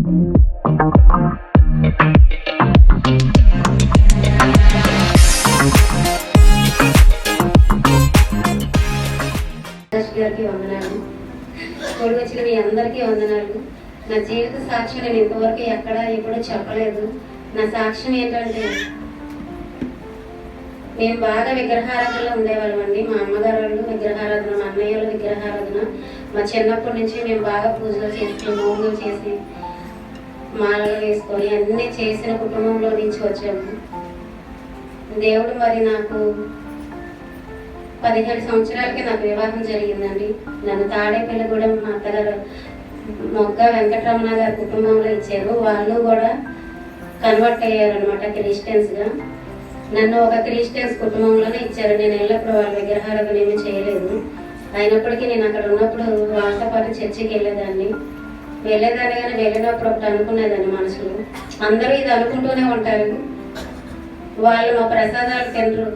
గారికి వందనాలు. కోడి వచ్చిన మీ అందరికీ వందనాలు. నా జీవిత సాక్ష్యం నేను ఇంతవరకు ఎక్కడ ఎప్పుడూ చెప్పలేదు. నా సాక్ష్యం ఏంటంటే, మేము బాగా విగ్రహారాధనలో ఉండేవాళ్ళం అండి. మా అమ్మగారు వాళ్ళు విగ్రహారాధన, మా అన్నయ్య వాళ్ళు విగ్రహారాధన. మా చిన్నప్పటి నుంచి మేము బాగా పూజలు చేసి, నోములు చేసి, మాలలు వేసుకొని అన్నీ చేసిన కుటుంబంలో నుంచి వచ్చాము. దేవుడు మరి నాకు 17 సంవత్సరాలకి నాకు వివాహం జరిగిందండి. నన్ను తాడేపల్లిగూడెం మా అత్తగారు మొగ్గ వెంకటరమణ గారి కుటుంబంలో ఇచ్చారు. వాళ్ళు కూడా కన్వర్ట్ అయ్యారు అనమాట క్రిస్టియన్స్గా. నన్ను ఒక క్రిస్టియన్స్ కుటుంబంలోనే ఇచ్చారు. నేను ఎల్లప్పుడు వాళ్ళ విగ్రహారాధన ఏమీ చేయలేదు. అయినప్పటికీ నేను అక్కడ ఉన్నప్పుడు వాళ్ళతో పాటు చర్చికి వెళ్ళేదాన్ని కానీ వెళ్ళినప్పుడు ఒకటి అనుకునేదాన్ని మనసులో, అందరూ ఇది అనుకుంటూనే ఉంటారు, వాళ్ళు మా ప్రసాదాలు తినరు,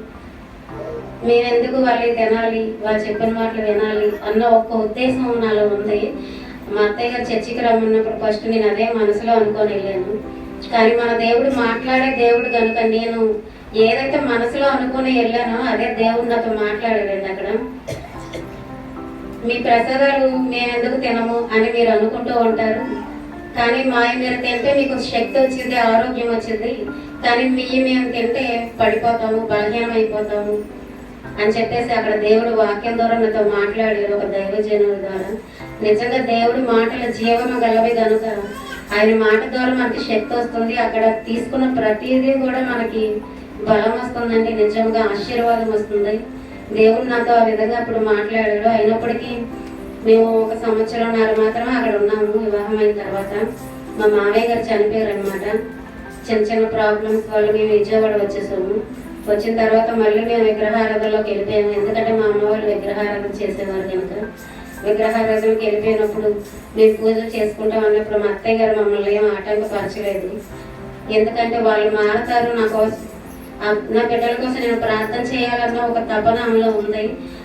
మేమెందుకు వాళ్ళు తినాలి, వాళ్ళు చెప్పిన మాటలు వినాలి అన్న ఒక్క ఉద్దేశం నాలో ఉంది. మా అత్తయ్య గారు చర్చికి రమ్మన్నప్పుడు ఫస్ట్ నేను అదే మనసులో అనుకొని వెళ్ళాను. కానీ మన దేవుడు మాట్లాడే దేవుడు కనుక నేను ఏదైతే మనసులో అనుకుని వెళ్ళానో అదే దేవుడు నాతో మాట్లాడాడండి. అక్కడ మీ ప్రసాదాలు మేమెందుకు తినము అని మీరు అనుకుంటూ ఉంటారు, కానీ మీరు తింటే మీకు శక్తి వచ్చింది, ఆరోగ్యం వచ్చింది, కానీ మేము తింటే పడిపోతాము, బలహీనం అయిపోతాము అని చెప్పేసి అక్కడ దేవుడు వాక్యం ద్వారా నాతో మాట్లాడారు ఒక దైవజనుల ద్వారా. నిజంగా దేవుడి మాటల జీవము గలవి కనుక ఆయన మాట ద్వారా మనకి శక్తి వస్తుంది. అక్కడ తీసుకున్న ప్రతిదీ కూడా మనకి బలం వస్తుందండి. నిజంగా ఆశీర్వాదం వస్తుంది. దేవుడు నాతో ఆ విధంగా అప్పుడు మాట్లాడాడు. అయినప్పటికీ మేము 1 సంవత్సరంన్నర మాత్రమే అక్కడ ఉన్నాము. వివాహం అయిన తర్వాత మా మావయ్య గారు చనిపోయారు అనమాట. చిన్న ప్రాబ్లమ్స్ వల్ల మేము విజయవాడ వచ్చేసాము. వచ్చిన తర్వాత మళ్ళీ మేము విగ్రహారాధనలోకి వెళ్ళిపోయాము. ఎందుకంటే మా అమ్మ వాళ్ళు విగ్రహారాధన చేసేవారు కనుక విగ్రహారాధనకి వెళ్ళిపోయినప్పుడు మేము పూజలు చేసుకుంటాం అన్నప్పుడు మా అత్తయ్య గారు మమ్మల్ని ఏం ఆటంకపరచలేదు. ఎందుకంటే వాళ్ళు మారతారు, నా బిడ్డల కోసం నేను ప్రార్థన చేయాలన్న ఒక తపన ఆమెలో ఉంది.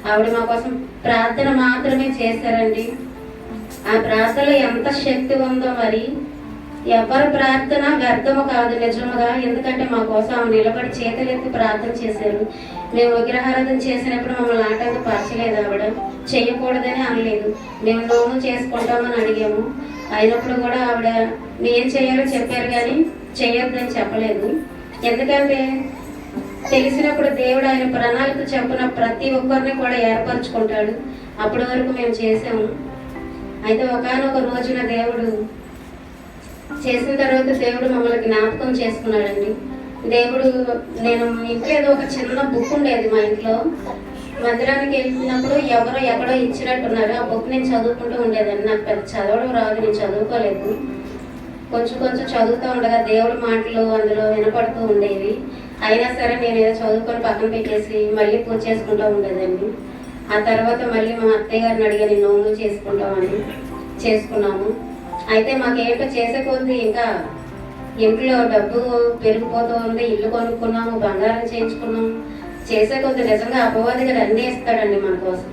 ఆవిడ మా కోసం ప్రార్థన మాత్రమే చేశారండి. ఆ ప్రార్థనలో ఎంత శక్తి ఉందో మరి ఎవరి ప్రార్థన వ్యర్థము కాదు నిజముగా. ఎందుకంటే మా కోసం ఆమె నిలబడి చేతులెత్తి ప్రార్థన చేశారు. మేము విగ్రహారాధన చేసినప్పుడు మమ్మల్ని ఆటంకపరచలేదు. ఆవిడ చెయ్యకూడదని అనలేదు. మేము నోము చేసుకుంటామని అడిగాము. అయినప్పుడు కూడా ఆవిడ ఏం చేయాలో చెప్పారు కానీ చెయ్యొద్దని చెప్పలేదు. ఎందుకంటే తెలిసినప్పుడు దేవుడు ఆయన ప్రణాళిక చెప్పిన ప్రతి ఒక్కరిని కూడా ఏర్పరచుకుంటాడు. అప్పటి వరకు మేము చేసాము. అయితే ఒకానొక రోజున దేవుడు చేసిన తర్వాత దేవుడు మమ్మల్ని జ్ఞాపకం చేసుకున్నాడండి. దేవుడు నేను ఇంట్లో ఏదో ఒక చిన్న బుక్ ఉండేది మా ఇంట్లో. మందిరానికి వెళ్ళినప్పుడు ఎవరో ఎక్కడో ఇచ్చినట్టున్నారు. ఆ బుక్ నేను చదువుకుంటూ ఉండేదాన్ని. నాకు పెద్ద చదవడం రాదు, నేను చదువుకోలేదు. కొంచెం చదువుతూ ఉండగా దేవుడి మాటలు అందులో వినపడుతూ ఉండేవి. అయినా సరే నేను ఏదో చదువుకొని పక్కన పెట్టేసి మళ్ళీ పూజ చేసుకుంటూ ఉండేదాన్ని. ఆ తర్వాత మళ్ళీ మా అత్తయ్య గారిని అడిగాను, నోము చేసుకుంటామని. చేసుకున్నాము. అయితే మాకేంటో చేసే కొద్ది ఇంకా ఇంట్లో డబ్బు పెరిగిపోతూ ఉంది. ఇల్లు కొనుక్కున్నాము, బంగారం చేయించుకున్నాము. చేసే కొద్ది నిజంగా అపవాది గారు అన్నీ ఇస్తాడండి మన కోసం.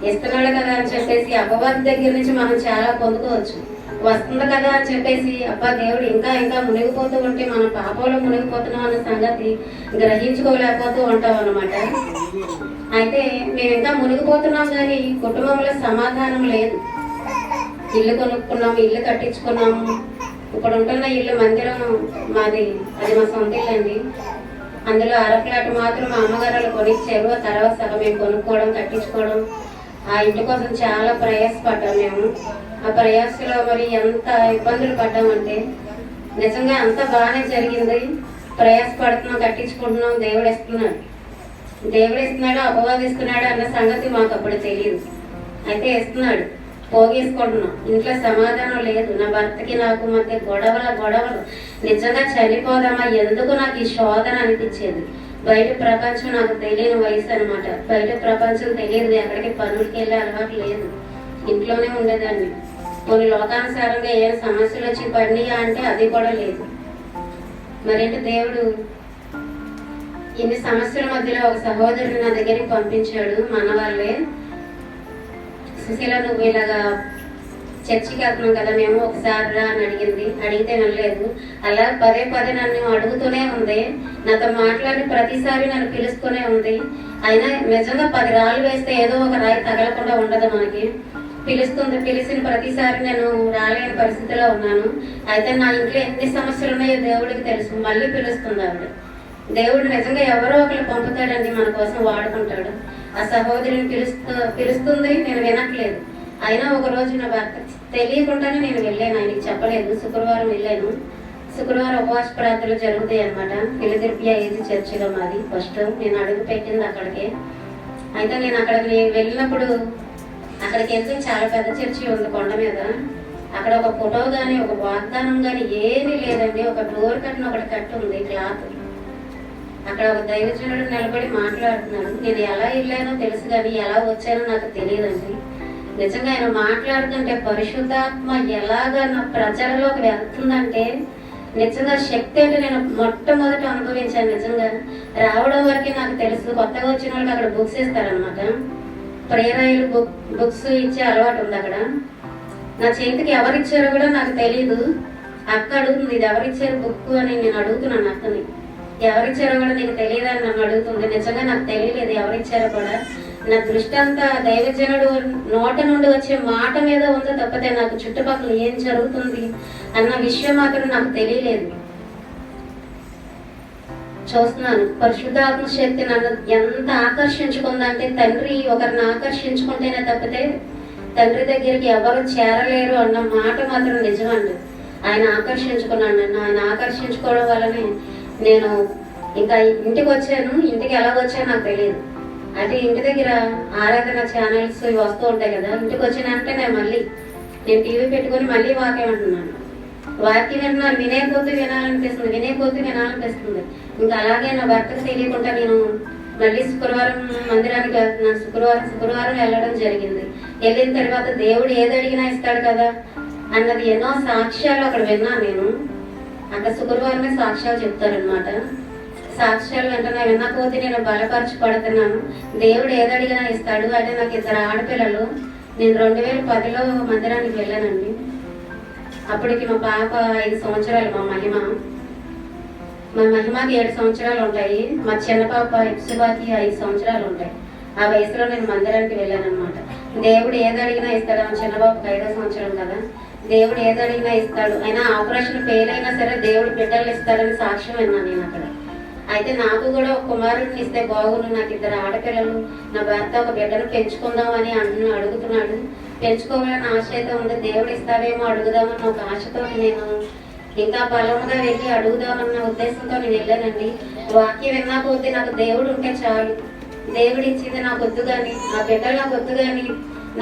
ఇస్తున్నాడు కదా అని చెప్పేసి అపవాది దగ్గర నుంచి మనం చాలా పొందుకోవచ్చు. వస్తుంది కదా అని చెప్పేసి అబ్బా దేవుడు ఇంకా మునిగిపోతూ ఉంటే మనం పాపంలో మునిగిపోతున్నాం అన్న సంగతి గ్రహించుకోలేకపోతూ ఉంటాం అన్నమాట. అయితే మేము ఇంకా మునిగిపోతున్నాం కానీ కుటుంబంలో సమాధానం లేదు. ఇల్లు కొనుక్కున్నాము, ఇల్లు కట్టించుకున్నాము. ఇప్పుడు ఉంటున్న ఇల్లు మందిరం మాది, అది మా సొంత ఇల్లు అండి. అందులో అరప్లాట్ మాత్రం మా అమ్మగారు కొనిచ్చారు. ఆ తర్వాత సగం మేము కొనుక్కోవడం, కట్టించుకోవడం. ఆ ఇంటి కోసం చాలా ప్రయాసపడ్డాం మేము. ఆ ప్రయాసలో మరి ఎంత ఇబ్బందులు పడ్డామంటే నిజంగా అంత బాగానే జరిగింది. ప్రయాసపడుతున్నాం, కట్టించుకుంటున్నాం. దేవుడు ఇస్తున్నాడు, అపవాదిస్తున్నాడు అన్న సంగతి మాకు అప్పుడు తెలియదు. అయితే ఇస్తున్నాడు, పోగేసుకుంటున్నాం. ఇంట్లో సమాధానం లేదు. నా భర్తకి నాకు మధ్య గొడవలు. నిజంగా చనిపోదామా, ఎందుకు నాకు ఈ శోధన అనిపించేది. బయట ప్రపంచం నాకు తెలియని వయసు అనమాట. బయట ప్రపంచం తెలియదు. ఎక్కడికి పనులకి వెళ్ళే అలవాటు లేదు. ఇంట్లోనే ఉండేదాన్ని. కొన్ని లోకానుసారంగా ఏ సమస్యలు వచ్చి పడినాయా అంటే అది కూడా లేదు. మరేంటి దేవుడు ఇన్ని సమస్యల మధ్యలో ఒక సహోదరుని నా దగ్గరికి పంపించాడు. మన వాళ్ళే, సుశీల నువ్వు ఇలాగా చర్చికి వెళ్తున్నాం కదా మేము, ఒకసారి రా అని అడిగితే వినలేదు. అలా పదే పదే నన్ను అడుగుతూనే ఉంది, నాతో మాట్లాడి ప్రతిసారి నన్ను పిలుస్తూనే ఉంది. అయినా నిజంగా 10 రాళ్ళు వేస్తే ఏదో ఒక రాయి తగలకుండా ఉండదు మనకి. పిలిచిన ప్రతిసారి నేను రాలేని పరిస్థితిలో ఉన్నాను. అయితే నా ఇంట్లో ఎన్ని సమస్యలు ఉన్నాయో దేవుడికి తెలుసు. మళ్ళీ పిలుస్తుంది ఆవిడ. దేవుడు నిజంగా ఎవరో ఒకరు పంపుతాడండి, మన కోసం వాడుకుంటాడు. ఆ సహోదరిని పిలుస్తుంది, నేను వినట్లేదు. అయినా ఒక రోజు నా భర్త తెలియకుండానే నేను వెళ్ళాను, ఆయనకి చెప్పలేదు. శుక్రవారం వెళ్ళాను. శుక్రవారం ఉపవాస ప్రార్థనలు జరుగుతాయి అనమాట. ఫిలదెల్ఫియా ఏజీ చర్చిలో మాది ఫస్ట్. నేను అడుగు పెట్టింది అక్కడికి. అయితే నేను అక్కడికి వెళ్ళినప్పుడు అక్కడికి వెళ్తే చాలా పెద్ద చర్చి ఉంది కొండ మీద. అక్కడ ఒక ఫోటో కానీ ఒక వాగ్దానం కానీ ఏమీ లేదండి. ఒక డోర్ కట్టిన ఒకటి కట్టి ఉంది క్లాత్. అక్కడ ఒక దైవజనుడు నిలబడి మాట్లాడుతున్నాడు. నేను ఎలా వెళ్ళానో తెలుసు కానీ ఎలా వచ్చానో నాకు తెలియదండి. నిజంగా ఆయన మాట్లాడుతుంటే పరిశుద్ధాత్మ ఎలాగా నా ప్రజలలోకి వెళ్తుందంటే నిజంగా శక్తి అంటే నేను మొట్టమొదటి అనుభవించాను. నిజంగా రావడం వరకే నాకు తెలుసు. కొత్తగా వచ్చిన వాళ్ళకి అక్కడ బుక్స్ ఇస్తారనమాట. ప్రేరాయిలు బుక్స్ ఇచ్చే అలవాటు ఉంది అక్కడ. నా చేతికి ఎవరిచ్చారో కూడా నాకు తెలియదు. అక్క అడుగుతుంది, ఇది ఎవరిచ్చారు బుక్ అని. నేను అడుగుతున్నాను అక్కని, ఎవరిచ్చారో కూడా నీకు తెలియదని నన్ను అడుగుతుంది. నిజంగా నాకు తెలియలేదు ఎవరిచ్చారో కూడా. నా దృష్టి అంతా దైవజనుడు నోట నుండి వచ్చే మాట మీద ఉందో తప్పితే నాకు చుట్టుపక్కల ఏం జరుగుతుంది అన్న విషయం మాత్రం నాకు తెలియలేదు. చూస్తున్నాను పరిశుద్ధాత్మ శక్తి నన్ను ఎంత ఆకర్షించుకుందంటే, తండ్రి ఒకరిని ఆకర్షించుకుంటేనే తప్పితే తండ్రి దగ్గరికి ఎవరు చేరలేరు అన్న మాట మాత్రం నిజమండి. ఆయన ఆకర్షించుకున్నాను నన్ను. ఆయన ఆకర్షించుకోవడం వల్లనే నేను ఇంకా ఇంటికి వచ్చాను. ఇంటికి ఎలా వచ్చానో నాకు తెలియదు. అంటే ఇంటి దగ్గర ఆరాధన ఛానల్స్ వస్తూ ఉంటాయి కదా. ఇంటికి వచ్చినంటే నేను టీవీ పెట్టుకొని మళ్ళీ వాక్యం అంటున్నాను. వాక్యం వింటున్నాను, వినే కొద్ది వినాలనిపిస్తుంది. ఇంకా అలాగే నా భర్తకు తెలియకుండా నేను మళ్ళీ శుక్రవారం మందిరానికి వెళ్తున్నాను. శుక్రవారం వెళ్ళడం జరిగింది. వెళ్ళిన తర్వాత దేవుడు ఏది అడిగినా ఇస్తాడు కదా అన్నది ఎన్నో సాక్ష్యాలు అక్కడ విన్నాను నేను. అక్కడ శుక్రవారమే సాక్ష్యాలు చెప్తారనమాట. సాక్ష్యాలు వెంటనే విన్నపోతే నేను బలపరచబడుతున్నాను. దేవుడు ఏదడిగినా ఇస్తాడు. అంటే నాకు 2 ఆడపిల్లలు. నేను 2010లో మందిరానికి వెళ్ళానండి. అప్పటికి మా పాప 5 సంవత్సరాలు. మా మహిమకి 7 సంవత్సరాలు ఉంటాయి. మా చిన్న పాప ఇప్సుబాకి 5 సంవత్సరాలు ఉంటాయి. ఆ వయసులో నేను మందిరానికి వెళ్ళాను అనమాట. దేవుడు ఏదడిగినా ఇస్తాడు. మా చిన్న పాపకి 5వ సంవత్సరం కదా. దేవుడు ఏదడిగినా ఇస్తాడు. అయినా ఆపరేషన్ ఫెయిల్ అయినా సరే దేవుడు బిడ్డలు ఇస్తాడని సాక్ష్యం విన్నాను నేను అక్కడ. అయితే నాకు కూడా ఒక కుమారుడిని ఇస్తే బాగుండు. నాకు 2 ఆడపిల్లలు. నా భర్త ఒక బిడ్డను పెంచుకుందామని అడుగుతున్నాడు. పెంచుకోవాలని ఆశ అయితే ఉంది. దేవుడు ఇస్తావేమో అడుగుదామన్న ఒక ఆశతో నేను ఇంకా బలంగా వెళ్ళి అడుగుదామన్న ఉద్దేశంతో నేను వెళ్ళానండి. వాక్యం విన్నాకపోతే నాకు దేవుడు ఉంటే చాలు, దేవుడు ఇచ్చింది నాకు వద్దు కానీ, ఆ బిడ్డలు నాకు వద్దు కానీ,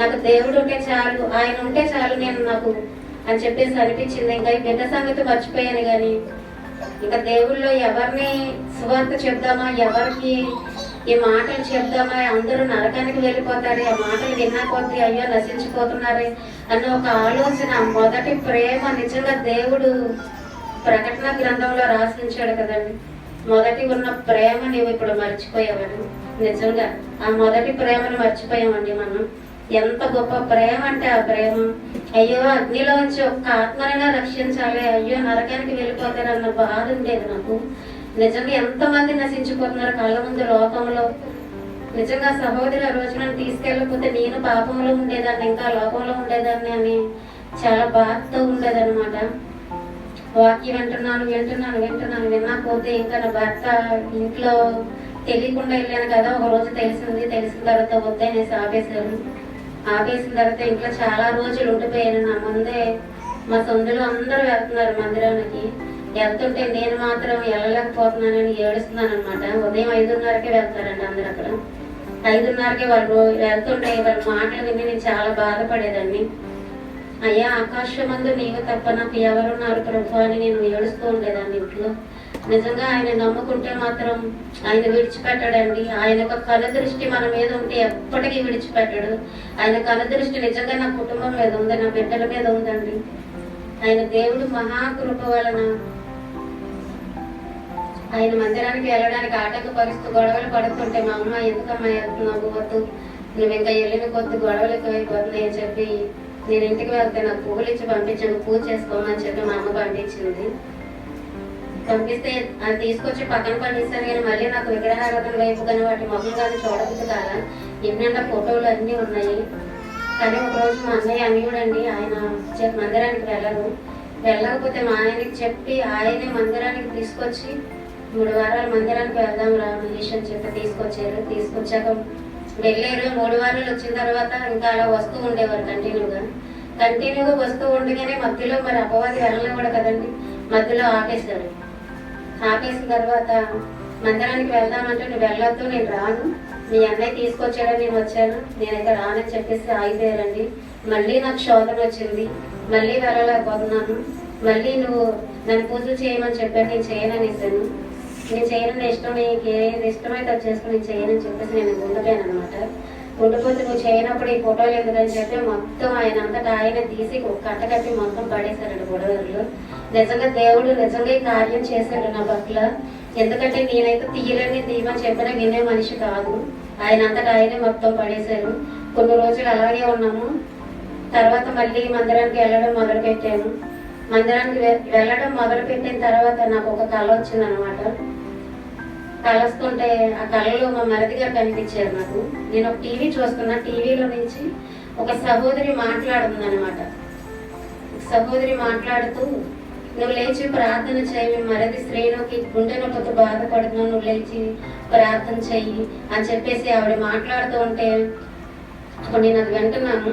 నాకు దేవుడు ఉంటే చాలు, ఆయన ఉంటే చాలు నాకు అని చెప్పేసి అనిపించింది. ఇంకా ఈ బిడ్డ సంగతి మర్చిపోయాను కానీ ఇంకా దేవుళ్ళో ఎవరిని సువార్త చెప్దామా, ఎవరికి ఈ మాటలు చెప్దామా, అందరూ నరకానికి వెళ్ళిపోతారు, ఆ మాటలు విన్నాకొద్ది అయ్యో నశించిపోతున్నారే అన్న ఒక ఆలోచన. మొదటి ప్రేమ నిజంగా దేవుడు ప్రకటన గ్రంథంలో రాసించాడు కదండి. మొదటి ఉన్న ప్రేమ నీవు ఇప్పుడు మర్చిపోయావని. నిజంగా ఆ మొదటి ప్రేమను మర్చిపోయామండి మనం. ఎంత గొప్ప ప్రేమ అంటే ఆ ప్రేమ. అయ్యో అగ్నిలోంచి ఒక్క ఆత్మనైనా రక్షించాలి, అయ్యో నరకానికి వెళ్ళిపోతారన్న బాధ ఉండేది నాకు. నిజంగా ఎంతమంది నశించిపోతున్నారు కళ్ళ ముందు లోకంలో. నిజంగా సహోదరి ఆ రోజు నన్ను తీసుకెళ్ళకపోతే నేను పాపంలో ఉండేదాన్ని, ఇంకా లోకంలో ఉండేదాన్ని అని చాలా బాధతో ఉండేదన్నమాట. వాక్యం వింటున్నాను విన్నాకపోతే ఇంకా నా భర్త ఇంట్లో తెలియకుండా వెళ్ళాను కదా. ఒక రోజు తెలిసిన తర్వాత వద్దనేసి ఆపేసిన తర్వాత ఇంట్లో చాలా రోజులు ఉండిపోయాను. నా ముందే మా సొందులు అందరూ వెళ్తున్నారు మందిరానికి. వెళ్తుంటే నేను మాత్రం వెళ్ళలేకపోతున్నానని ఏడుస్తున్నాను అనమాట. ఉదయం 5:30కే వెళ్తారండి అందరు. అక్కడ 5:30కే వాళ్ళు వెళ్తుంటే వాళ్ళ మాటలు విని నేను చాలా బాధపడేదాన్ని. అయ్యా ఆకాశమందు నీవు తప్ప నాకు ఎవరున్నారు ప్రభు అని నేను ఏడుస్తూ ఉండేదాన్ని ఇంట్లో. నిజంగా ఆయన నమ్ముకుంటే మాత్రం ఆయన విడిచిపెట్టాడండి. ఆయన యొక్క కనుదృష్టి మన మీద ఉంటే ఎప్పటికీ విడిచిపెట్టాడు. ఆయన కనుదృష్టి నిజంగా నా కుటుంబం మీద ఉంది, నా బిడ్డల మీద ఉందండి. ఆయన దేవుడు మహాకృప వలన ఆయన మందిరానికి వెళ్ళడానికి ఆటంకపరుస్తూ గొడవలు పడుతుంటే మా అమ్మ ఎందుకమ్మా వెళ్తున్నావు, వద్దు నువ్వు ఇంకా వెళ్ళిన కొద్ది గొడవలు ఎక్కువైపోతున్నాయి అని చెప్పి నేను ఇంటికి వెళ్తే నాకు పువ్వులు ఇచ్చి పంపించాను, పూజ చేసుకోమని చెప్పి మా అమ్మ పంపించింది. పంపిస్తే అది తీసుకొచ్చి పక్కన పండిస్తాను, కానీ మళ్ళీ నాకు విగ్రహారాధన వైపు కానీ వాటి మొహం కానీ చూడబుద్ది కాదా. ఇంటి ఫోటోలు అన్నీ ఉన్నాయి. కానీ ఒకరోజు మా అన్నయ్య అనియుడండి, ఆయన మందిరానికి వెళ్ళకపోతే మా ఆయనకి చెప్పి ఆయనే మందిరానికి తీసుకొచ్చి 3 వారాలు మందిరానికి వెళ్దాం రా మహేష్ అని చెప్పి తీసుకొచ్చారు. తీసుకొచ్చాక వెళ్ళారు. 3 వారాలు వచ్చిన తర్వాత ఇంకా అలా వస్తూ ఉండేవారు కంటిన్యూగా వస్తూ ఉండగానే మధ్యలో మరి అపవాది వెళ్ళలేవాడు కదండి, మధ్యలో ఆపేశాడు. ఆపేసిన తర్వాత మందిరానికి వెళ్దామంటే నువ్వు వెళ్ళొద్దు, నేను రాను, మీ అన్నయ్య తీసుకొచ్చాడని నేను వచ్చాను, నేనైతే రానని చెప్పేసి ఆగిపోయారండి. మళ్ళీ నాకు శోధన వచ్చింది, మళ్ళీ వెళ్ళలేకపోతున్నాను. మళ్ళీ నువ్వు నన్ను పూజలు చేయమని చెప్పాను, నేను చేయననేసాను. నేను చేయనని ఇష్టం, నీకు ఏది ఇష్టమైతే అది చేసుకుని నేను చేయనని చెప్పేసి నేను ఉండిపోయాను అనమాట. ఉండిపోతే నువ్వు చేయనప్పుడు ఈ ఫోటోలు ఎందుకని చెప్పి మొత్తం ఆయన అంతటా ఆయన తీసి కట్టకట్టి మొత్తం పడేశారండి గొడవలు. నిజంగా దేవుడు నిజంగా ఈ కార్యం చేశాడు నా పట్ల. ఎందుకంటే నేనైతే తీయమని చెప్పినా వినే మనిషి కాదు. ఆయన అంతటా ఆయనే మొత్తం పడేశారు. కొన్ని రోజులు అలాగే ఉన్నాము. తర్వాత మళ్ళీ మందిరానికి వెళ్ళడం మొదలు పెట్టాను. మందిరానికి వెళ్ళడం మొదలు పెట్టిన తర్వాత నాకు ఒక కళ వచ్చింది అనమాట. కళ వస్తుంటే ఆ కళలో మా మరిది గారు కనిపించారు నాకు. నేను ఒక టీవీ చూస్తున్నా, టీవీలో నుంచి ఒక సహోదరి మాట్లాడుతుంది అనమాట. సహోదరి మాట్లాడుతూ, నువ్వు లేచి ప్రార్థన చేయి, మరిది శ్రేణుకి గుండె నొప్పితో బాధపడుతున్నావు, నువ్వు లేచి ప్రార్థన చెయ్యి అని చెప్పేసి ఆవిడ మాట్లాడుతూ ఉంటే అప్పుడు నేను అది వింటున్నాను.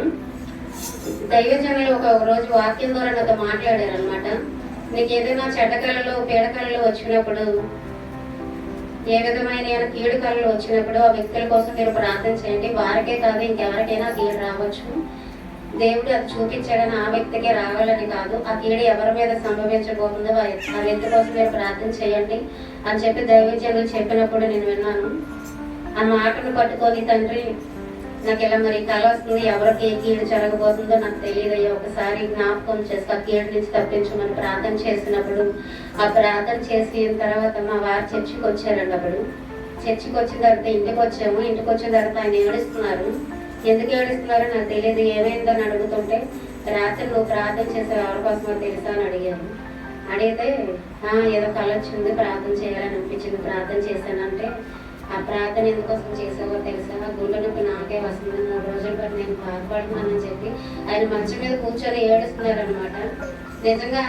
దైవజనులు ఒక రోజు వాక్యం ద్వారా నాతో మాట్లాడారు అనమాట. నీకు ఏదైనా చెడ్డకళలు పీడకళలు వచ్చినప్పుడు, ఏ విధమైన కీడు కళలు వచ్చినప్పుడు ఆ వ్యక్తుల కోసం మీరు ప్రార్థన చేయండి. వారికే కాదు ఇంకెవరికైనా కీడు రావచ్చు. దేవుడు అది చూపించాడని ఆ వ్యక్తికే రావాలని కాదు, ఆ కీడు ఎవరి మీద సంభవించబోతుందో ఆ వ్యక్తి కోసం మీరు ప్రార్థన చేయండి అని చెప్పి దైవజనులు చెప్పినప్పుడు నేను విన్నాను. ఆ మాటను పట్టుకొని, తండ్రి నాకు ఇలా మరి కళ వస్తుంది, ఎవరికి ఏ కీడు జరగబోతుందో నాకు తెలియదయ్యా, ఒకసారి జ్ఞాపకం చేసి ఆ కీడు నుంచి తప్పించమని ప్రార్థన చేసినప్పుడు, ఆ ప్రార్థన చేసిన తర్వాత మా వారు చర్చికి వచ్చారండి. అప్పుడు చర్చికి వచ్చిన తర్వాత ఇంటికి వచ్చాము. ఇంటికి వచ్చిన తర్వాత ఆయన ఏడుస్తున్నారు. ఎందుకు ఏడుస్తున్నారో నాకు తెలియదు. ఏమైందో అని అడుగుతుంటే, రాత్రి నువ్వు ప్రార్థన చేసావు ఎవరి కోసమో తెలుసా అని అడిగాను. అడిగితే ఏదో కళ వచ్చింది, ప్రార్థన చేయాలని అనిపించింది, ప్రార్థన చేశానంటే, ఆ ప్రార్థన ఎందుకోసం చేసావో తెలుసా, గుండె నొప్పి నాకే వస్తుంది, 3 రోజుల పాటు నేను బాధపడుతున్నానని చెప్పి ఆయన మంచం మీద కూర్చొని ఏడుస్తున్నారనమాట. నిజంగా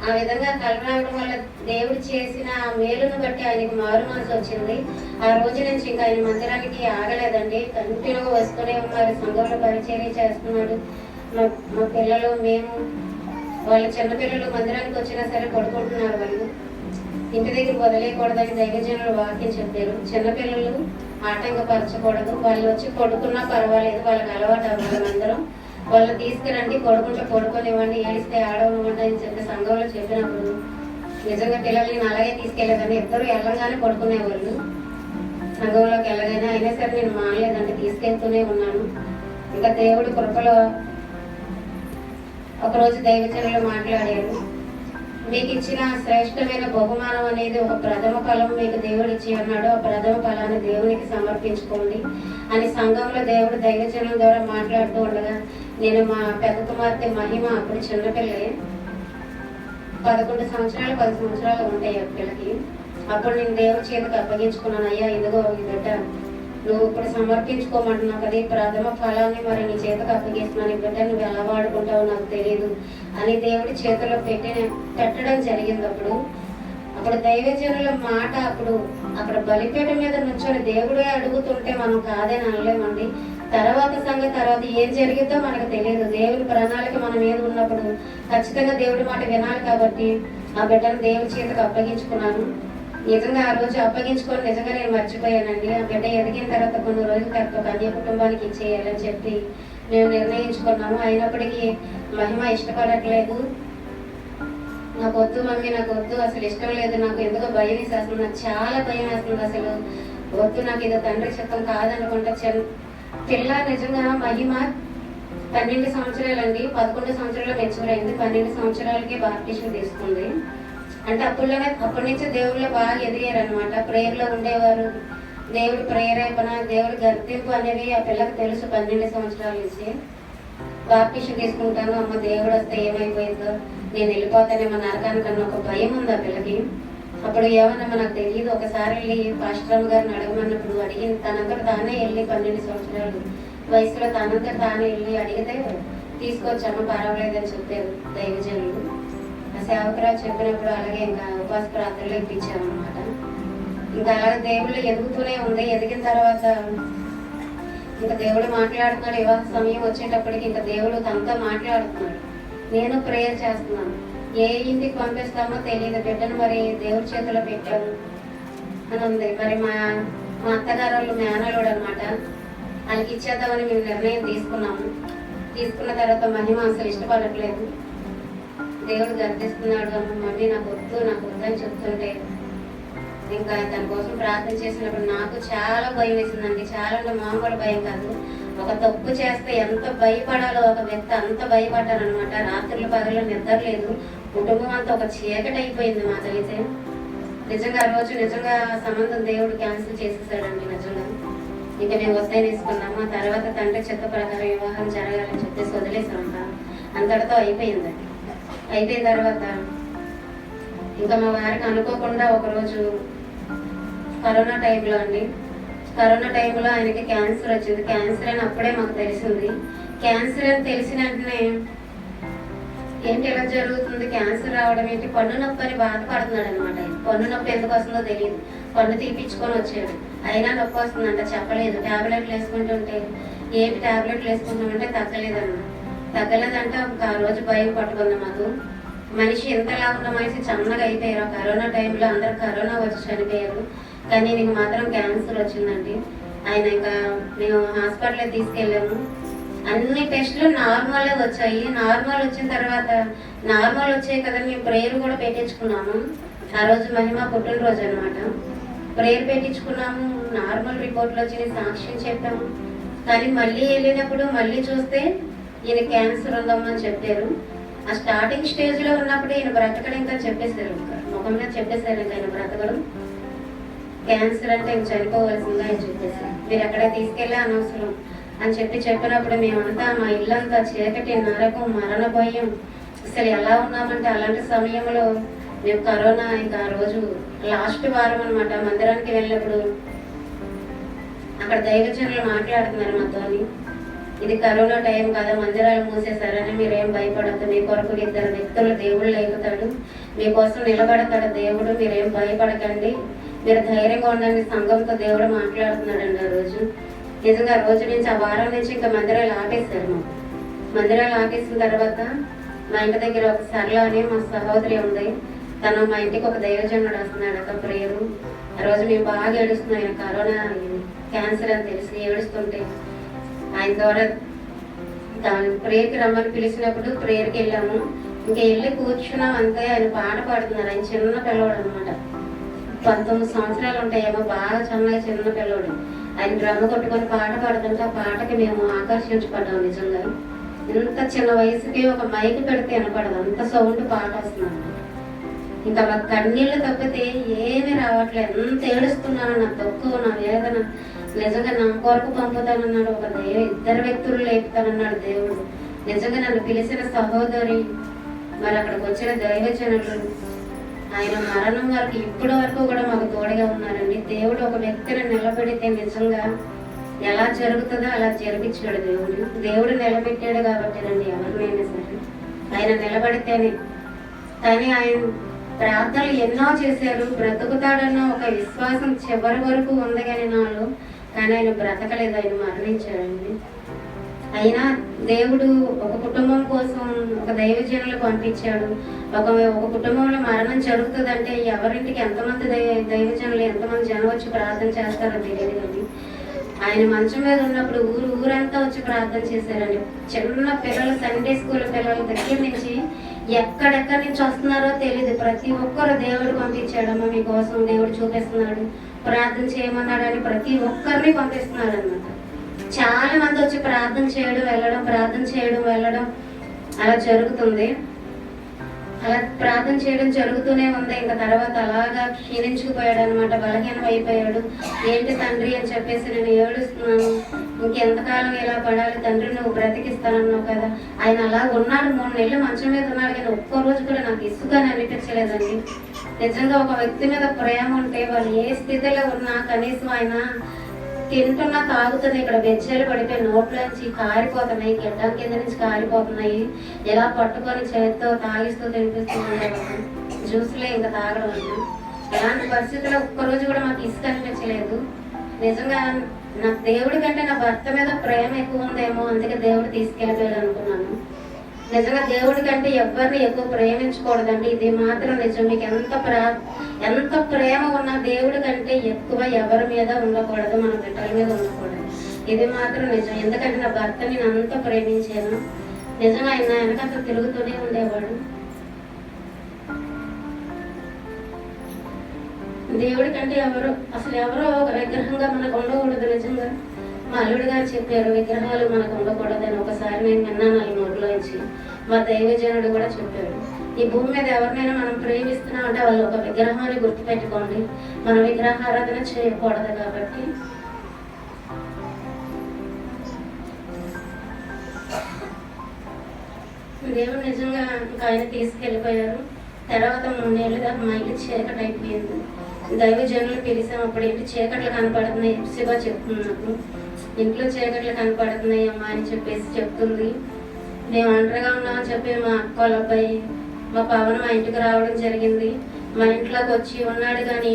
ఆ విధంగా కళ రావడం వల్ల దేవుడు చేసిన మేలును బట్టి ఆయనకి మారు మనసు వచ్చింది. ఆ రోజు నుంచి ఇంకా ఆయన మందిరానికి ఆగలేదండి, కంటిన్యూగా వస్తూనే ఉన్నారు. సంఘంలో పరిచర్య చేస్తున్నాడు. మా పిల్లలు, మేము, వాళ్ళ చిన్నపిల్లలు మందిరానికి వచ్చినా సరే పడుకుంటున్నారు. వాళ్ళు ఇంటి దగ్గర వదిలేయకూడదని దైవజనులు వాక్యం చెప్పారు. చిన్నపిల్లలు ఆటంకపరచకూడదు, వాళ్ళు వచ్చి పడుకున్నా పర్వాలేదు, వాళ్ళకి అలవాటు అవ్వాలి. అందరం వాళ్ళు తీసుకురండి, పడుకుంటే పడుకోనివ్వండి, ఏడిస్తే ఆడవనివ్వండి అని చెప్పి సంఘంలో చెప్పినప్పుడు నిజంగా పిల్లల్ని అలాగే తీసుకెళ్ళేదాన్ని. ఇద్దరు వెళ్ళగానే పడుకునేవాళ్ళు సంఘంలోకి వెళ్ళగానే. అయినా సరే నేను మానలేదంటే తీసుకెళ్తూనే ఉన్నాను. ఇంకా దేవుడి కృపలో ఒకరోజు దైవజనులు మాట్లాడారు. మీకు ఇచ్చిన శ్రేష్టమైన బహుమానం అనేది ఒక ప్రథమ ఫలం మీకు దేవుడు ఇచ్చి ఉన్నాడు, ఆ ప్రథమ ఫలాన్ని దేవునికి సమర్పించుకోండి అని సంఘంలో దేవుడు దైవజనుల ద్వారా మాట్లాడుతూ ఉండగా, నేను మా పెద్ద కుమార్తె మహిమ అప్పుడు చిన్నపిల్లే, 11 సంవత్సరాలు 10 సంవత్సరాలు ఉంటాయి ఆ పిల్లకి. అప్పుడు నేను దేవుడి చేతికి అప్పగించుకున్నాను. అయ్యా ఇదిగో ఈ బిడ్డ నువ్వు ఇప్పుడు సమర్పించుకోమంటున్నావు కదా, ఈ ప్రథమ ఫలాన్ని మరి నీ చేతికి అప్పగిస్తున్నాను, ఈ బిడ్డ నువ్వు ఎలా వాడుకుంటావో నాకు తెలియదు అని దేవుడి చేతిలో పెట్టడం జరిగింది. అప్పుడు దైవజనుల మాట అప్పుడు అక్కడ బలిపీఠ మీద నుంచొని దేవుడే అడుగుతుంటే మనం కాదని అనలేమండి. తర్వాత ఏం జరిగిద్దో మనకు తెలియదు. దేవుడి ప్రణాళిక మన మీద ఉన్నప్పుడు ఖచ్చితంగా దేవుడి మాట వినాలి. కాబట్టి ఆ బిడ్డను దేవుడి చేతికి అప్పగించుకున్నాను. నిజంగా ఆ రోజు అప్పగించుకొని నిజంగా నేను మర్చిపోయానండి. ఆ బిడ్డ ఎదిగిన తర్వాత కొన్ని రోజుల తర్వాత కన్య కుటుంబానికి ఇచ్చేయాలని చెప్పి మేము నిర్ణయించుకున్నాము. అయినప్పటికీ మహిమ ఇష్టపడట్లేదు. నాకు వద్దు మమ్మీ, నాకు వద్దు, అసలు ఇష్టం లేదు, నాకు ఎందుకో భయం వేసేస్తుంది, నాకు చాలా భయం వేస్తుంది, అసలు వద్దు, నాకు ఇది తండ్రి చిత్తం కాదనుకుంటా. పిల్ల నిజంగా మహిమ 12 సంవత్సరాలండి, 11 సంవత్సరాలు మెచ్యూర్ అయింది, 12 సంవత్సరాలకి బాప్టిజం తీసుకుంది. అంటే అప్పటి నుంచి దేవుళ్ళు బాగా ఎదిగారు అనమాట. ప్రేయర్లో ఉండేవారు. దేవుడి ప్రేరేపణ, దేవుడి గర్తింపు అనేవి ఆ పిల్లకి తెలుసు 12 సంవత్సరాల నుంచి. బాప్టిషన్ తీసుకుంటాను, అమ్మ దేవుడు వస్తే ఏమైపోయిందో, నేను వెళ్ళిపోతానేమో నరకానికి అన్న ఒక భయం ఉంది ఆ పిల్లకి. అప్పుడు ఏమన్నా నాకు తెలియదు. ఒకసారి వెళ్ళి పాస్టర్ గారిని అడగమన్నప్పుడు అడిగింది. తనంతట తానే వెళ్ళి 12 సంవత్సరాలు వయసులో తనంతట తానే వెళ్ళి అడిగితే తీసుకొచ్చాము, పర్వాలేదని చెప్పారు దైవజనులు. ఆ సేవకురాలు చెప్పినప్పుడు అలాగే ఇంకా ఉపవాస ప్రార్థనలు ఇప్పించామన్నమాట. ఇంకా అలాగే దేవుళ్ళు ఎదుగుతూనే ఉంది. ఎదిగిన తర్వాత ఇంకా దేవుడు మాట్లాడుతున్నాడు. వివాహ సమయం వచ్చేటప్పటికి ఇంకా దేవుడు తనతో మాట్లాడుతున్నాడు. నేను ప్రేయర్ చేస్తున్నాను. ఏ ఇంటికి పంపిస్తామో తెలియదు, బిడ్డను మరి దేవుడి చేతిలో పెట్టాము అని ఉంది. మరి మా అత్తగారు వాళ్ళు మేనలోడు అనమాట, వాళ్ళకి ఇచ్చేద్దామని మేము నిర్ణయం తీసుకున్నాము. తీసుకున్న తర్వాత మహిమ అసలు ఇష్టపడట్లేదు. దేవుడు గర్దిస్తున్నాడు, మమ్మీ నాకు వద్దు అని చెప్తుంటే ఇంకా దాని కోసం ప్రార్థన చేసినప్పుడు నాకు చాలా భయం వేసిందండి. చాలా అంటే మామూలు భయం కాదు. ఒక తప్పు చేస్తే ఎంత భయపడాలో ఒక వ్యక్తి అంత భయపడ్డారనమాట. రాత్రులు పగలు నిద్ర లేదు, కుటుంబం అంతా ఒక చీకటి అయిపోయింది మాకైతే. నిజంగా ఆ రోజు నిజంగా సంబంధం దేవుడు క్యాన్సిల్ చేసేసాడండి. నిజంగా ఇంకా మేము వస్తే తీసుకున్నాము. ఆ తర్వాత తండ్రి చిత్త ప్రకారం వివాహం జరగాలని చెప్పేసి వదిలేసామంట. అంతటితో అయిపోయిందండి. అయిపోయిన తర్వాత ఇంకా మా వారికి అనుకోకుండా ఒకరోజు కరోనా టైంలో అండి, కరోనా టైంలో ఆయనకి క్యాన్సర్ వచ్చింది. క్యాన్సర్ అని అప్పుడే మాకు తెలిసింది. క్యాన్సర్ అని తెలిసిన వెంటనే ఏంటి ఎలా జరుగుతుంది, క్యాన్సర్ రావడం ఏంటి, పన్ను నొప్పి అని బాధపడుతున్నాడు అనమాట. పన్ను నొప్పి ఎందుకు వస్తుందో తెలియదు. పన్ను తీపించుకొని వచ్చాడు, అయినా నొప్పి వస్తుందంట, చెప్పలేదు. టాబ్లెట్లు వేసుకుంటుంటే ఏంటి టాబ్లెట్లు వేసుకుంటామంటే తగ్గలేదంటే ఆ రోజు భయం పట్టుకుంది మాకు. మనిషి ఎంతలా ఉన్న మనిషి చన్నగా అయిపోయారు. కరోనా టైంలో అందరు కరోనా వచ్చి చనిపోయారు, కానీ నీకు మాత్రం క్యాన్సర్ వచ్చిందండి. ఆయన ఇంకా మేము హాస్పిటల్కి తీసుకెళ్ళాము. అన్ని టెస్టులు నార్మలే వచ్చాయి. నార్మల్ వచ్చిన తర్వాత నార్మల్ వచ్చాయి కదా, మేము ప్రేయర్ కూడా పెట్టించుకున్నాము. ఆ రోజు మహిమ పుట్టినరోజు అనమాట. ప్రేయర్ పెట్టించుకున్నాము, నార్మల్ రిపోర్ట్లు వచ్చి సాక్ష్యం చెప్పాము. కానీ మళ్ళీ వెళ్ళినప్పుడు మళ్ళీ చూస్తే ఈయన క్యాన్సర్ ఉందమ్మని చెప్పారు. ఆ స్టార్టింగ్ స్టేజ్లో ఉన్నప్పుడు ఈయన బ్రతకడం ఇంకా చెప్పేశారు, ముఖం మీద చెప్పేశారు ఇంకా ఆయన బ్రతకడం, క్యాన్సర్ అంటే ఇంక చనిపోవలసిందా అని చెప్పేసి, మీరు ఎక్కడ తీసుకెళ్ళే అనవసరం అని చెప్పినప్పుడు మేమంతా మా ఇల్లంతా చీకటి, నరకం, మరణ భయం, అసలు ఎలా ఉన్నామంటే అలాంటి సమయంలో మేము కరోనా ఇంకా ఆ రోజు లాస్ట్ వారం అనమాట. మందిరానికి వెళ్ళినప్పుడు అక్కడ దైవజనులు మాట్లాడుతున్నారు మాతోని, ఇది కరోనా టైం కదా, మందిరాలు మూసేశారని మీరేం భయపడద్దు, మీ కొరకు 2 వ్యక్తులు దేవుడు లేపుతాడు, మీకోసం నిలబడతాడు దేవుడు, మీరేం భయపడకండి, మీరు ధైర్యంగా ఉండండి. సంఘంతో దేవుడు మాట్లాడుతున్నాడండి ఆ రోజు. నిజంగా ఆ రోజు నుంచి ఆ వారం నుంచి ఇంకా మందిరాలు ఆపేశారు. మాకు మందిరాలు ఆపేసిన తర్వాత మా ఇంటి దగ్గర ఒక సరళ అని మా సహోదరి ఉంది, తను మా ఇంటికి ఒక దైవజనుడు వస్తున్నాడు అక్క ప్రేయరు. ఆ రోజు మేము బాగా ఏడుస్తున్నాం, ఆయన కరోనా క్యాన్సర్ అని తెలిసి ఏడుస్తుంటే ఆయన ద్వారా ప్రేయర్కి రమ్మని పిలిచినప్పుడు ప్రేయర్కి వెళ్ళాము. ఇంకా వెళ్ళి కూర్చున్నాం అంతే. ఆయన పాట పాడుతున్నారు. ఆయన చిన్న పిల్లవాడు అనమాట, 19 సంవత్సరాలు ఉంటాయేమో, బాగా చిన్న పిల్లవాడు. ఆయన డ్రమ్ కొట్టుకొని పాట పాడుతుంటే ఆ పాటకి మేము ఆకర్షించబడ్డాం. నిజంగా ఇంత చిన్న వయసుకి ఒక మైక్ పెడితే వినపడదు, అంత సౌండ్ పాట వస్తుంది. ఇంకా మా కన్నీళ్ళు తప్పితే ఏమీ రావట్లేదు. ఎంత ఏడుస్తున్నాను, నా దుఃఖం, నా వేదన. నిజంగా నా కొరకు పంపుతానన్నాడు ఒక 2 వ్యక్తులు లేపుతానన్నాడు దేవుడు. నిజంగా నన్ను పిలిచిన సహోదరి, మరి అక్కడికి వచ్చిన దైవజనులు, ఆయన మరణం వరకు ఇప్పటి వరకు కూడా మాకు తోడుగా ఉన్నారండి. దేవుడు ఒక వ్యక్తిని నిలబెడితే నిజంగా ఎలా జరుగుతుందో అలా జరిపించాడు దేవుడు. దేవుడు నిలబెట్టాడు కాబట్టి రండి, ఎవరినైనా సరే ఆయన నిలబడితేనే. కానీ ఆయన ప్రార్థనలు ఎన్నో చేశారు, బ్రతుకుతాడన్న ఒక విశ్వాసం చివరి వరకు ఉంది కానీ నాలో, కానీ ఆయన బ్రతకలేదు, ఆయన మరణించాడండి. అయినా దేవుడు ఒక కుటుంబం కోసం ఒక దైవజనులు పంపించాడు. ఒక కుటుంబంలో మరణం జరుగుతుందంటే ఎవరింటికి ఎంతమంది దైవజనులు, ఎంతమంది జనం వచ్చి ప్రార్థన చేస్తారో తెలియదు. కానీ ఆయన మంచం మీద ఉన్నప్పుడు ఊరంతా వచ్చి ప్రార్థన చేశారండి. చిన్న పిల్లలు, సండే స్కూల్ పిల్లల దగ్గర నుంచి ఎక్కడెక్కడి నుంచి వస్తున్నారో తెలియదు, ప్రతి ఒక్కరు దేవుడు పంపించాడమ్మా మీకోసం, దేవుడు చూపిస్తున్నాడు, ప్రార్థన చేయమన్నాడని ప్రతి ఒక్కరిని పంపిస్తున్నారు అన్నమాట. చాలా మంది వచ్చి ప్రార్థన చేయడం వెళ్ళడం, ప్రార్థన చేయడం వెళ్ళడం అలా జరుగుతుంది. అలా ప్రార్థన చేయడం జరుగుతూనే ఉంది. ఇంకా తర్వాత అలాగా క్షీణించుకుపోయాడు అనమాట, బలహీనం అయిపోయాడు. ఏంటి తండ్రి అని చెప్పేసి నేను ఏడుస్తున్నాను, ఇంకెంతకాలం ఇలా పడాలి తండ్రి, నువ్వు బ్రతికిస్తానన్నావు కదా. ఆయన అలా ఉన్నాడు, 3 నెలలు మంచం మీద ఉన్నాడు, కానీ ఒక్కరోజు కూడా నాకు ఇసుకని అనిపించలేదండి. నిజంగా ఒక వ్యక్తి మీద ప్రేమ ఉంటే వాళ్ళు ఏ స్థితిలో ఉన్నా కనీసం ఆయన తింటున్నా తాగుతుంది, ఇక్కడ బెజ్జలు పడిపోయి నోట్లోంచి కారిపోతున్నాయి, గడ్డం కింద నుంచి కారిపోతున్నాయి, ఇలా పట్టుకొని చేతితో తాగిస్తూ తినిపిస్తూ ఉండేవాళ్ళు, జ్యూస్లే ఇంకా తాగడం అన్న. ఇలాంటి పరిస్థితుల్లో ఒక్కరోజు కూడా మాకు ఇసుక అనిపించలేదు. నిజంగా నాకు దేవుడి కంటే నా భర్త మీద ప్రేమ ఎక్కువ ఉందేమో, అందుకే దేవుడు తీసుకెళ్ళిపోయాడు అనుకున్నాను. నిజంగా దేవుడి కంటే ఎవరిని ఎక్కువ ప్రేమించకూడదండి, ఇది మాత్రం నిజం. మీకు ఎంత ప్రేమ ఉన్నా దేవుడి కంటే ఎక్కువ ఎవరి మీద ఉండకూడదు, మన బిడ్డల మీద ఉండకూడదు, ఇది మాత్రం నిజం. ఎందుకంటే నా భర్తని నేను అంత ప్రేమించాను. నిజంగా ఆయన వెనక తిరుగుతూనే ఉండేవాడు. దేవుడి కంటే ఎవరో ఒక విగ్రహంగా మనకు ఉండకూడదు. నిజంగా మా అల్లుడు గారు చెప్పారు, విగ్రహాలు మనకు ఉండకూడదని. ఒకసారి నేను విన్నాను వాళ్ళ నోట్లో నుంచి. మా దైవజనుడు కూడా చెప్పాడు, ఈ భూమి మీద ఎవరినైనా మనం ప్రేమిస్తున్నాం అంటే వాళ్ళు ఒక విగ్రహాన్ని గుర్తుపెట్టుకోండి, మన విగ్రహారాధన చేయకూడదు. కాబట్టి దేవుడు నిజంగా ఇంకా ఆయన తీసుకెళ్ళిపోయారు. తర్వాత 3 ఏళ్ళుగా మా ఇంటి చీకటి అయిపోయింది. దైవజనులు పిలిచాం, అప్పుడు ఏంటి చీకట్లు కనపడుతున్నాయి, శివ చెప్తుంది నాకు, ఇంట్లో చీకట్లు కనపడుతున్నాయి అమ్మా అని చెప్పేసి చెప్తుంది. మేము ఒంటరిగా ఉన్నామని చెప్పి మా అక్క వాళ్ళ అబ్బాయి మా పవన్ మా ఇంటికి రావడం జరిగింది. మా ఇంట్లోకి వచ్చి ఉన్నాడు, కానీ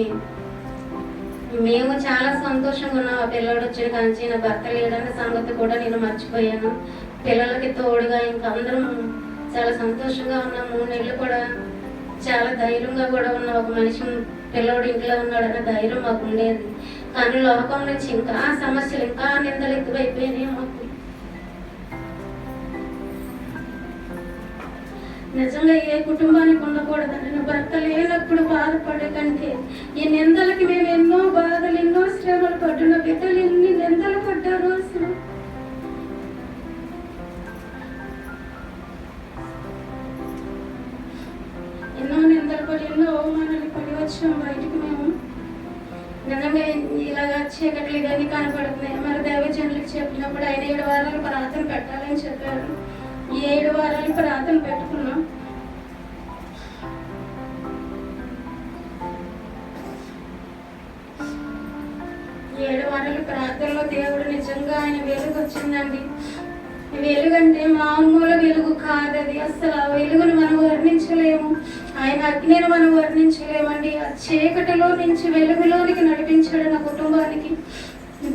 మేము చాలా సంతోషంగా ఉన్నాం. ఆ పిల్లడు వచ్చిన కాంచి నా భర్త లేడన్న సంగతి కూడా నేను మర్చిపోయాను. పిల్లలకి తోడుగా ఇంకా అందరం చాలా సంతోషంగా ఉన్నాం. 3 నెలలు కూడా చాలా ధైర్యంగా కూడా ఉన్నాం. ఒక మనిషి పిల్లవాడు ఇంట్లో ఉన్నాడన్న ధైర్యం మాకు ఉండేది. కానీ లోకం నుంచి ఇంకా సమస్యలు, ఇంకా నిందలు ఎక్కువైపోయినాయి మాకు. నిజంగా ఏ కుటుంబానికి ఉండకూడదండి. నా భర్త లేనప్పుడు బాధపడే కంటే ఈ నిందలకి మేము ఎన్నో బాధలు, ఎన్నో శ్రమలు పడ్డున్న బిడ్డలు ఎన్ని నిందలు పడ్డారు. అసలు ఎన్నో నిందలు పడి, ఎన్నో అవమానాలు పడి వచ్చాం బయటికి మేము. నిజంగా ఇలాగా చీకట్లు ఇవన్నీ కనపడుతున్నాయి. మరి దైవజనులకు చెప్పినప్పుడు ఆయన 7 వారాలు ప్రార్థన పెట్టాలని చెప్పారు. ఈ 7 వారాలు ప్రార్థన పెట్టుకున్నాం. ఈ 7 వారాల ప్రార్థనలో దేవుడు నిజంగా ఆయన వెలుగు వచ్చిందండి. వెలుగంటే మామూలు వెలుగు కాదది. అసలు ఆ వెలుగును మనం వర్ణించలేము, ఆయన అగ్నిని మనం వర్ణించలేమండి. ఆ చీకటిలో నుంచి వెలుగులోనికి నడిపించాడు నా కుటుంబానికి.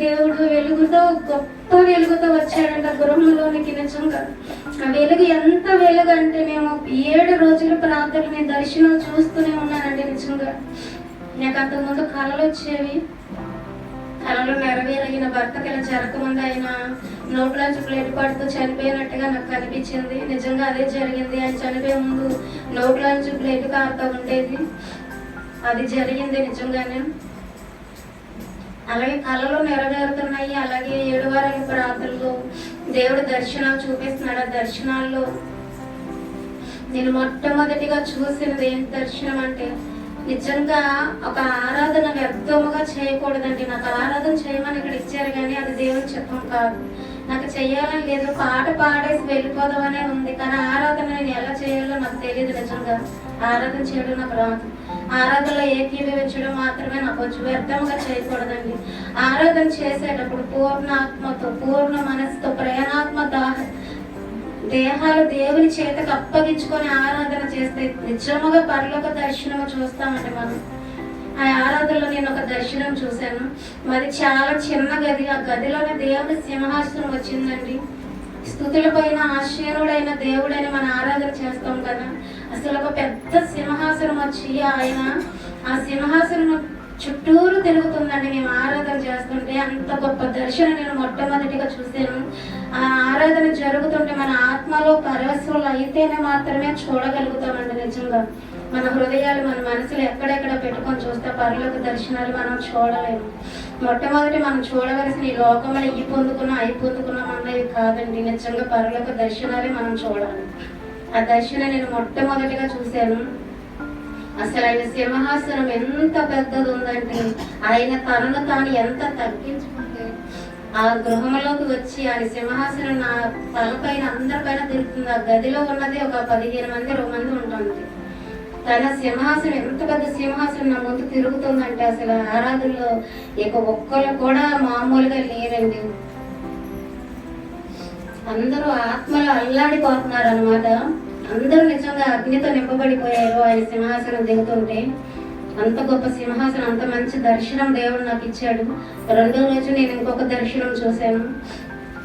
దేవుడు వెలుగుతో, గొప్ప వెలుగుతో వచ్చాడంట గృహంలోనికి. నిజంగా ఆ వెలుగు ఎంత వెలుగు అంటే మేము 7 రోజుల ప్రార్థన నేను దర్శనం చూస్తూనే ఉన్నానండి. నిజంగా నాకు అంతకుముందు కళలు వచ్చేవి, కళలు నెరవేరిన భర్తకి ఇలా జరగకముందు ఆయన నోట్లోంచి ప్లేట్ పడుతూ చనిపోయినట్టుగా నాకు కనిపించింది. నిజంగా అదే జరిగింది. ఆయన చనిపోయే ముందు నోట్లోంచి ప్లేట్ కారుతూ ఉండేది, అది జరిగింది నిజంగానే. అలాగే కళలు నెరవేరుతున్నాయి. అలాగే 7 వారాల ప్రార్థనలో దేవుడు దర్శనాలు చూపిస్తున్నాడు. ఆ దర్శనాల్లో నేను మొట్టమొదటిగా చూసినది ఏం దర్శనం అంటే, నిజంగా ఒక ఆరాధన వ్యర్థముగా చేయకూడదండి. నాకు ఆరాధన చేయమని ఇక్కడ ఇచ్చారు, కానీ అది దేవుని చిత్తం కాదు. నాకు చెయ్యాలని లేదు, పాట పాడేసి వెళ్ళిపోదామనే ఉంది. కానీ ఆరాధన నేను ఎలా చేయాలో నాకు తెలియదు. నిజంగా ఆరాధన చేయడం నాకు రాదు. ఆరాధనలో ఏకీభవించడం మాత్రమే నాకు వచ్చు. వ్యర్థముగా చేయకూడదండి. ఆరాధన చేసేటప్పుడు పూర్ణ ఆత్మతో, పూర్ణ మనసుతో, ప్రేమాత్మ దేహాలు దేవుని చేతకు అప్పగించుకొని ఆరాధన చేస్తే నిజముగా పరలోక దర్శనము చూస్తామంటే మనం. ఆ ఆరాధనలో నేను ఒక దర్శనం చూశాను. మరి చాలా చిన్న గది. ఆ గదిలోనే దేవుని సింహాసనం వచ్చిందండి. స్తుతుల పైన ఆశీనుడైన దేవుడని మనం ఆరాధన చేస్తాం కదా, అసలు ఒక పెద్ద సింహాసనం వచ్చి ఆయన ఆ సింహాసనం చుట్టూరు తిరుగుతుందండి. మేము ఆరాధన చేస్తుంటే అంత గొప్ప దర్శనం నేను మొట్టమొదటిగా చూశాను. ఆ ఆరాధన జరుగుతుంటే మన ఆత్మలో పరవశంలో అయితేనే మాత్రమే చూడగలుగుతామండి. నిజంగా మన హృదయాలు, మన మనసులు ఎక్కడెక్కడ పెట్టుకొని చూస్తే పరలోక దర్శనాలు మనం చూడలేము. మొట్టమొదటి మనం చూడవలసిన ఈ లోకంలో అయి పొందుకున్నాం అన్నవి కాదండి. నిజంగా పరలోక దర్శనాలే మనం చూడాలి. ఆ దర్శనం నేను మొట్టమొదటిగా చూశాను. అసలు ఆయన సింహాసనం ఎంత పెద్దది ఉందంటే ఆయన తనను తాను ఎంత తగ్గించుకుంటే ఆ గృహంలోకి వచ్చి ఆయన సింహాసనం నా తలపైన అందరిపైన తిరుగుతుంది. ఆ గదిలో ఉన్నది ఒక 15 మంది 20 మంది ఉంటుంది. తన సింహాసనం ఎంత పెద్ద సింహాసనం నా ముందు తిరుగుతుందంటే అసలు ఆరాధనలో ఇక ఒక్కరు కూడా మామూలుగా లేరండి. అందరూ ఆత్మలో అల్లాడిపోతున్నారు అనమాట. అందరూ నిజంగా అగ్నితో నింపబడిపోయారు ఆయన సింహాసనం దిగుతుంటే. అంత గొప్ప సింహాసనం, అంత మంచి దర్శనం దేవుడు నాకు ఇచ్చాడు. రెండో రోజు నేను ఇంకొక దర్శనం చూశాను.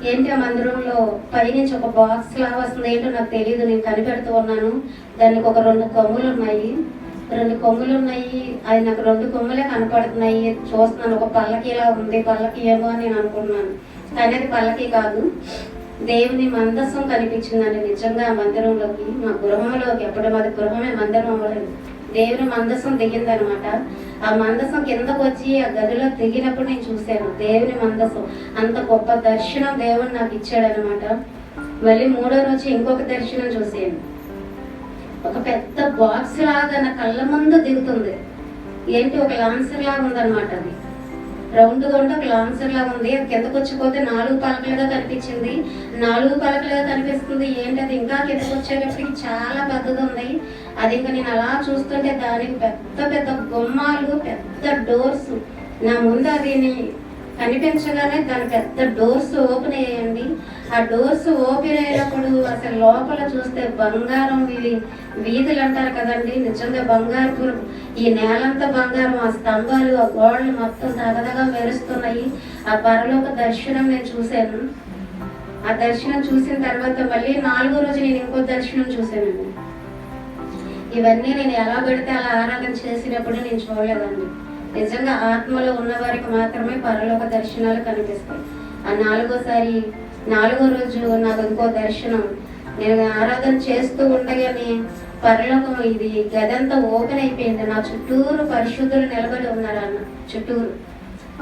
ఏంటి ఆ మందిరంలో పైనుంచి ఒక బాక్స్ లాగా వస్తుంది, ఏంటో నాకు తెలియదు. నేను కనిపెడుతూ ఉన్నాను. దానికి ఒక 2 కొమ్ములు ఉన్నాయి. 2 కొమ్ములు ఉన్నాయి. అది నాకు 2 కొమ్ములే కనపడుతున్నాయి. చూస్తున్నాను, ఒక పల్లకిలా ఉంది. పల్లకి ఏమో అని నేను అనుకున్నాను, కానీ అది పల్లకి కాదు. దేవుని మందసం కనిపించిందండి నిజంగా ఆ మందిరంలోకి, మా గృహంలోకి. అప్పుడు మాది గృహమే, మందిరం అవ్వలేదు. దేవుని మందసం దిగిందనమాట. ఆ మందసం కిందకు వచ్చి ఆ గదిలో దిగినప్పుడు నేను చూశాను దేవుని మందసం. అంత గొప్ప దర్శనం దేవుడు నాకు ఇచ్చాడనమాట. మళ్ళీ మూడో రోజు ఇంకొక దర్శనం చూసాను. ఒక పెద్ద బాక్స్ లాగా నా కళ్ళ ముందు దిగుతుంది. ఏంటి, ఒక లాన్సర్ లాగా ఉందన్నమాట. అది రౌండ్గా ఉంటే ఒక లాన్సర్ లాగా ఉంది. అది కిందకు వచ్చిపోతే 4 పలకలుగా కనిపించింది. 4 పలకలుగా కనిపిస్తుంది. ఏంటి అది ఇంకా కిందకు వచ్చేటప్పటికి చాలా పెద్దది ఉంది. అది ఇంకా నేను అలా చూస్తుంటే దానికి పెద్ద పెద్ద గుమ్మాలు, పెద్ద డోర్స్ నా ముందు అది కనిపించగానే దాని పెద్ద డోర్స్ ఓపెన్ అయ్యాయండి. ఆ డోర్స్ ఓపెన్ అయినప్పుడు అసలు లోపల చూస్తే బంగారం, వీధులు అంటారు కదండి, నిజంగా బంగారు, ఈ నేలంతా బంగారం. ఆ స్తంభాలు, ఆ గోడలు మొత్తం తగదగా మెరుస్తున్నాయి. ఆ పరలోక దర్శనం నేను చూశాను. ఆ దర్శనం చూసిన తర్వాత మళ్ళీ 4వ రోజు నేను ఇంకో దర్శనం చూశానండి. ఇవన్నీ నేను ఎలా పెడితే అలా ఆరాధన చేసినప్పుడు నేను చూడలేదండి. నిజంగా ఆత్మలో ఉన్న వారికి మాత్రమే పరలోక దర్శనాలు కనిపిస్తాయి. ఆ 4వ రోజు నాకు ఇంకో దర్శనం. నేను ఆరాధన చేస్తూ ఉండగానే పరలోకం ఇది గదంతా ఓపెన్ అయిపోయింది. నా చుట్టూరు పరిశుద్ధులు నిలబడి ఉన్నారు. చుట్టూరు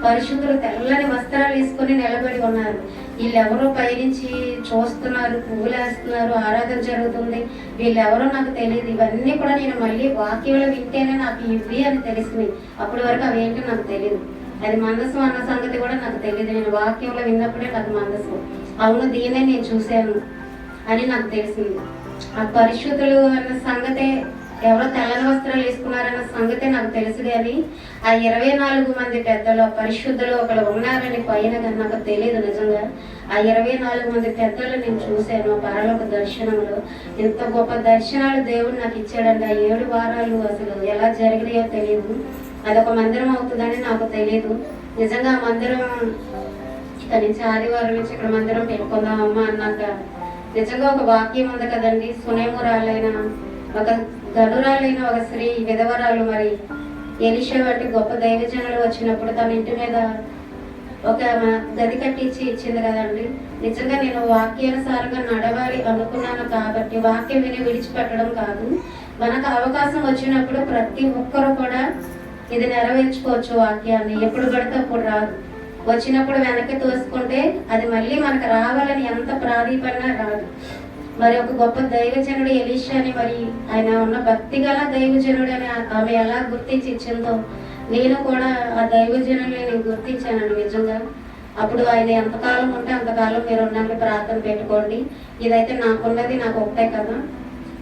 పరిశుద్ధులు తెల్లని వస్త్రాలు వేసుకొని నిలబడి ఉన్నారు. వీళ్ళెవరో పైనుంచి చూస్తున్నారు, పువ్వులు వేస్తున్నారు, ఆరాధన జరుగుతుంది. వీళ్ళెవరో నాకు తెలియదు. ఇవన్నీ కూడా నేను మళ్ళీ వాక్యంలో వింటేనే నాకు ఇవి అని తెలిసినాయి. అప్పటి వరకు అవి ఏంటో నాకు తెలియదు. అది మందసం అన్న సంగతి కూడా నాకు తెలియదు. నేను వాక్యంలో విన్నప్పుడే నాకు మందసం, అవును దీన్నే నేను చూశాను అని నాకు తెలిసింది. ఆ పరిశుద్ధులు అన్న సంగతే, ఎవరో తెల్లని వస్త్రాలు వేసుకున్నారన్న సంగతే నాకు తెలుసు. కానీ ఆ 24 మంది పెద్దలు, పరిశుద్ధులు ఒకళ్ళు ఉన్నారని పైన కానీ నాకు తెలియదు. నిజంగా ఆ 24 మంది పెద్దలు నేను చూశాను పరలోక దర్శనంలో. ఇంత గొప్ప దర్శనాలు దేవుడు నాకు ఇచ్చాడండి. ఆ 7 వారాలు అసలు ఎలా జరిగినాయో తెలియదు. అదొక మందిరం అవుతుందని నాకు తెలియదు. నిజంగా ఆ మందిరం ఇక్కడ నుంచి ఆదివారం నుంచి ఇక్కడ మందిరం పెట్టుకుందామమ్మా అన్నాక నిజంగా ఒక వాక్యం ఉంది కదండి, సునేమురాలైన ఒక గనురాలైన ఒక స్త్రీ విధవరాలు, మరి ఎలీషా వంటి గొప్ప దైవజనులు వచ్చినప్పుడు తన ఇంటి మీద ఒక గది కట్టించి ఇచ్చింది కదండి. నిజంగా నేను వాక్యానుసారంగా నడవాలి అనుకున్నాను కాబట్టి వాక్యం విని విడిచిపెట్టడం కాదు. మనకు అవకాశం వచ్చినప్పుడు ప్రతి ఒక్కరు కూడా ఇది నెరవేర్చుకోవచ్చు. వాక్యాన్ని ఎప్పుడు పడితే అప్పుడు రాదు. వచ్చినప్పుడు వెనక్కి తోసుకుంటే అది మళ్ళీ మనకు రావాలని ఎంత ప్రాధీపడినా రాదు. మరి ఒక గొప్ప దైవజనుడు ఎలీషా అని, మరి ఆయన ఉన్న భక్తి గల దైవజనుడు అని ఆమె ఎలా గుర్తించి ఇచ్చిందో నేను కూడా ఆ దైవజనుడిని నేను గుర్తించానండి నిజంగా. అప్పుడు ఆయన ఎంతకాలం ఉంటే అంతకాలం మీరు ఉండండి, ప్రార్థన పెట్టుకోండి. ఇదైతే నాకున్నది, నాకు ఒకటే కదా.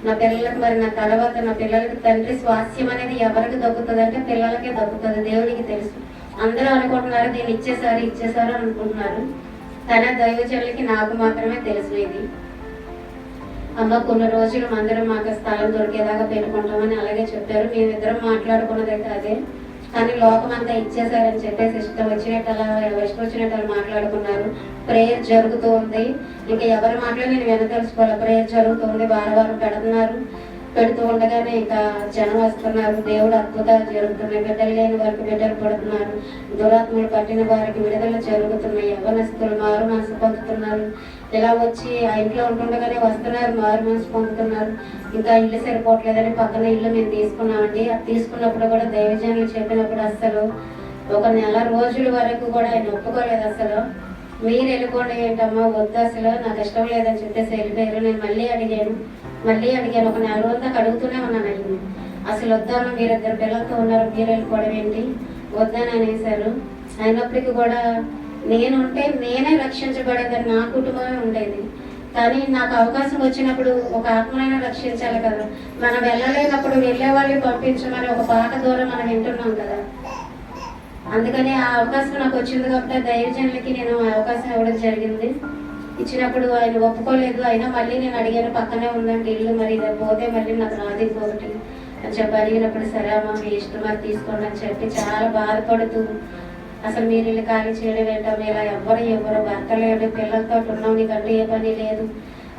నా పిల్లలకు, మరి నా తర్వాత నా పిల్లలకి తండ్రి స్వాస్థ్యం అనేది ఎవరికి దక్కుతుంది అంటే పిల్లలకే దక్కుతుంది. దేవుడికి తెలుసు. అందరూ అనుకుంటున్నారు దీన్ని ఇచ్చేసారు అనుకుంటున్నారు. తన దైవజనులకి నాకు మాత్రమే తెలుసు ఇది. అమ్మ కొన్ని రోజులు మందిరం మాకు స్థలం దొరికేదాకా పెట్టుకుంటామని అలాగే చెప్పారు. మేమిద్దరం మాట్లాడుకున్నదైతే అదే. కానీ లోకం అంతా ఇచ్చేసారని చెప్పేసి ఇష్టం వచ్చినట్టు అలా మాట్లాడుకున్నారు. ప్రేయర్ జరుగుతూ ఉంది. ఇంకా ఎవరు మాట్లాడి నేను వెనకలుసుకోవాలి. ప్రేయర్ జరుగుతుంది, వారం పెడుతూ ఉండగానే ఇంకా జనం వస్తున్నారు. దేవుడు అద్భుతాలు జరుగుతున్నాయి. బిడ్డలు లేని వారికి బిడ్డలు పడుతున్నారు. దురాత్మలు పట్టిన వారికి విడుదల జరుగుతున్నాయి. యవ్వనస్తులు మారు మనసు పొందుతున్నారు. ఇలా వచ్చి ఆ ఇంట్లో ఉంటుండగానే వస్తున్నారు, మారు మనసు పొందుతున్నారు. ఇంకా ఇల్లు సరిపోవట్లేదని పక్కన ఇల్లు మేము తీసుకున్నామండి. అది తీసుకున్నప్పుడు కూడా దైవజనులు చెప్పినప్పుడు అసలు 1 నెల రోజుల వరకు కూడా ఆయన ఒప్పుకోలేదు. అసలు మీరు వెళ్ళిపోండి ఏంటమ్మా, వద్దు అసలు నాకు ఇష్టం లేదని చెప్పేసి వెళ్ళిపోయారు. నేను మళ్ళీ అడిగాను ఒక 4 రోజుల దాకా అడుగుతూనే ఉన్నాను. అయ్యింది అసలు వద్దామా, మీరు 2 పిల్లలతో ఉన్నారు, మీరు వెళ్ళిపోవడం ఏంటి, వద్దని అనేసారు. అయినప్పటికీ కూడా నేనుంటే నేనే రక్షించబడేదని, నా కుటుంబమే ఉండేది. కానీ నాకు అవకాశం వచ్చినప్పుడు ఒక ఆత్మనైనా రక్షించాలి కదా. మనం వెళ్ళలేనప్పుడు వెళ్ళే వాళ్ళని పంపించమని ఒక పాట ద్వారా మనం వింటున్నాం కదా. అందుకని ఆ అవకాశం నాకు వచ్చింది కాబట్టి దైవజనులకి నేను అవకాశం ఇవ్వడం జరిగింది. ఇచ్చినప్పుడు ఆయన ఒప్పుకోలేదు. అయినా మళ్ళీ నేను అడిగాను, పక్కనే ఉందంటే ఇల్లు, మరి ఇది పోతే మళ్ళీ నాకు రాదు ఇంకొకటి అని చెప్పి అడిగినప్పుడు సరే అమ్మ మీ ఇష్టం మరి తీసుకోండి అని చెప్పి చాలా బాధపడుతూ, అసలు మీరు ఇల్లు ఖాళీ చేయడం ఏంటో, ఇలా ఎవరు భర్త లేడు, పిల్లలతో ఉన్నాం, నీకంటే ఏ పని లేదు,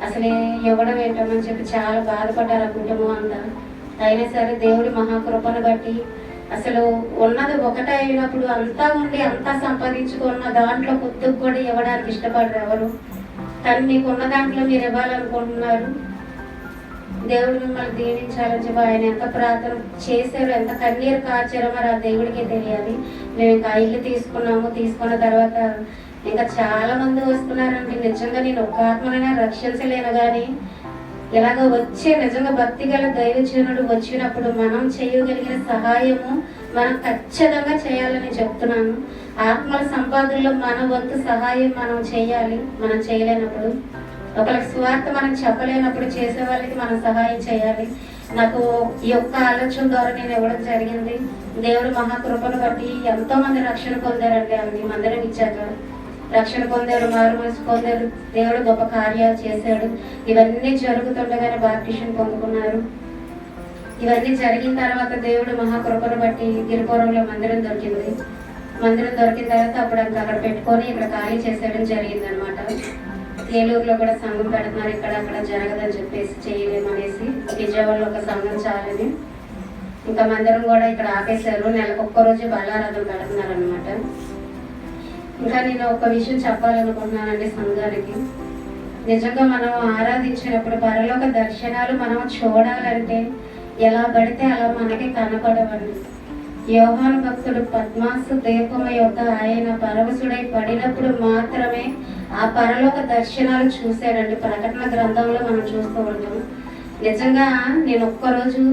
అసలు ఇవ్వడం ఏంటమని చెప్పి చాలా బాధపడ్డారు ఆ కుటుంబం అంతా. అయినా సరే దేవుడి మహాకృపను బట్టి అసలు ఉన్నది ఒకటే అయినప్పుడు అంతా ఉండి అంతా సంపాదించుకున్న దాంట్లో కొద్దిగా కూడా ఇవ్వడానికి ఇష్టపడరు ఎవరు. కానీ మీకున్న దాంట్లో మీరు ఇవ్వాలనుకుంటున్నారు. దేవుడు మిమ్మల్ని దీవించాలని చెప్పి ఆయన ఎంత ప్రార్థన చేశారో, ఎంత కన్నీరు కార్చారో మరి ఆ దేవుడికే తెలియాలి. మేము ఇంకా ఇల్లు తీసుకున్న తర్వాత ఇంకా చాలా మంది వస్తున్నారండి. నిజంగా నేను ఒక ఆత్మనైనా రక్షించలేను, కానీ ఇలాగ వచ్చే నిజంగా భక్తి గల దైవజనుడు వచ్చినప్పుడు మనం చేయగలిగిన సహాయము మనం ఖచ్చితంగా చేయాలని చెప్తున్నాను. ఆత్మల సంపాదనలో మన వంతు సహాయం మనం చేయాలి. మనం చేయలేనప్పుడు, ఒకరికి స్వార్థ మనం చెప్పలేనప్పుడు చేసే వాళ్ళకి మనం సహాయం చేయాలి. నాకు ఈ యొక్క ఆలోచన ద్వారా నేను ఇవ్వడం జరిగింది. దేవుడు మహాకృపను బట్టి ఎంతో మంది రక్షణ పొందారండి. అన్ని మందిరం ఇచ్చాక రక్షణ పొందారు, మారు మనసు పొందారు. దేవుడు గొప్ప కార్యాలు చేశాడు. ఇవన్నీ జరుగుతుండగానే బాప్టిషన్ పొందుకున్నారు. ఇవన్నీ జరిగిన తర్వాత దేవుడు మహాకృపను బట్టి గిరిపురంలో మందిరం దొరికింది. మందిరం దొరికిన తర్వాత అప్పుడు అక్కడ పెట్టుకొని ఇక్కడ ఖాళీ చేసేయడం జరిగింది అనమాట. ఏలూరులో కూడా సంఘం పెడుతున్నారు, ఇక్కడ అక్కడ జరగదని చెప్పేసి చేయలేమనేసి విజయవాడలో ఒక సంఘం చాలని ఇంకా మందిరం కూడా ఇక్కడ ఆపేశారు. నెలకు ఒక్కరోజు బలారాధన పెడుతున్నారు అనమాట. ఇంకా నేను ఒక విషయం చెప్పాలనుకుంటున్నానండి సంఘానికి. నిజంగా మనం ఆరాధించినప్పుడు పరలోక దర్శనాలు మనం చూడాలంటే ఎలా పడితే అలా మనకి కనపడవండి. యోహాను భక్తుడు పద్మాసు దీపం యొక్క ఆయన పరవశుడై పడినప్పుడు మాత్రమే ఆ పరలోక దర్శనాలు చూశాడండి. ప్రకటన గ్రంథంలో మనం చూస్తూ ఉంటాం. నిజంగా నేను ఒక్కరోజు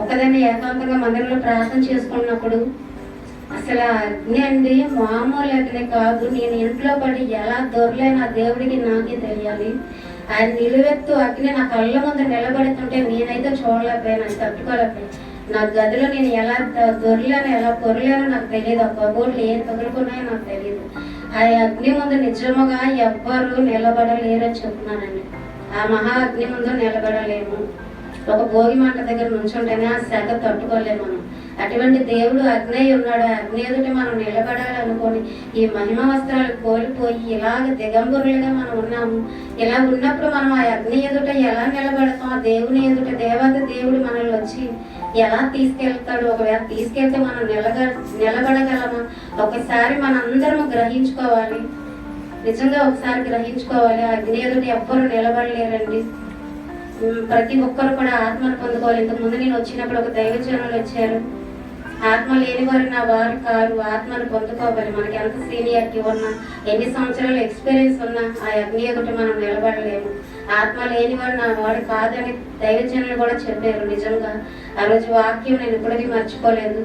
ఒకదాన్ని ఏకాంతంగా మందిరంలో ప్రార్థన చేసుకున్నప్పుడు అసలు అగ్ని అండి మామూలు అగ్ని కాదు. నేను ఇంట్లో పడి ఎలా దొరలేను ఆ దేవుడికి నాకే తెలియాలి. ఆయన నిలువెత్తు అగ్ని నా కళ్ళ ముందు నిలబడుతుంటే నేనైతే చూడలేకపోయాను, అది తట్టుకోలేకపోయాను. నా గదిలో నేను ఎలా దొరలేను, ఎలా పొరలేనో నాకు తెలియదు. ఆ కబోర్డులు ఏం తగులుకున్నాయో నాకు తెలియదు. ఆ అగ్ని ముందు నిజముగా ఎవ్వరు నిలబడలేరని చెప్తున్నానండి. ఆ మహా అగ్ని ముందు నిలబడలేము. ఒక భోగి మంట దగ్గర నుంచుంటేనే ఆ సెగ తట్టుకోలేము మనం. అటువంటి దేవుడు అగ్ని ఉన్నాడు. అగ్ని ఎదుట మనం నిలబడాలనుకొని ఈ మహిమ వస్త్రాలు కోల్పోయి ఇలాగ దిగంబరులుగా మనం ఉన్నాము. ఇలా ఉన్నప్పుడు మనం ఆ అగ్ని ఎదుట ఎలా నిలబడతాం? ఆ దేవుని ఎదుట దేవత దేవుడు మనల్ని వచ్చి ఎలా తీసుకెళ్తాడు? ఒకవేళ తీసుకెళ్తే మనం నిలబడగలమా? ఒకసారి మనందరం గ్రహించుకోవాలి. నిజంగా ఒకసారి గ్రహించుకోవాలి. ఆ అగ్ని ఎదుట ఎవ్వరు నిలబడలేరండి. ప్రతి ఒక్కరు కూడా ఆత్మను పొందుకోవాలి. ఇంతకుముందు నేను వచ్చినప్పుడు ఒక దైవజనులు వచ్చారు. ఆత్మ లేని వారు నా వారు కారు, ఆత్మను పొందుకోవాలి. మనకి ఎంత సీనియారిటీ ఉన్నా, ఎన్ని సంవత్సరాల ఎక్స్పీరియన్స్ ఉన్నా ఆ అగ్ని ఎదుట మనం నిలబడలేము. ఆత్మ లేని వాడు నా వాడు కాదని దైవజనులు కూడా చెప్పారు. నిజంగా ఆ రోజు వాక్యం నేను ఇప్పటికీ మర్చిపోలేదు.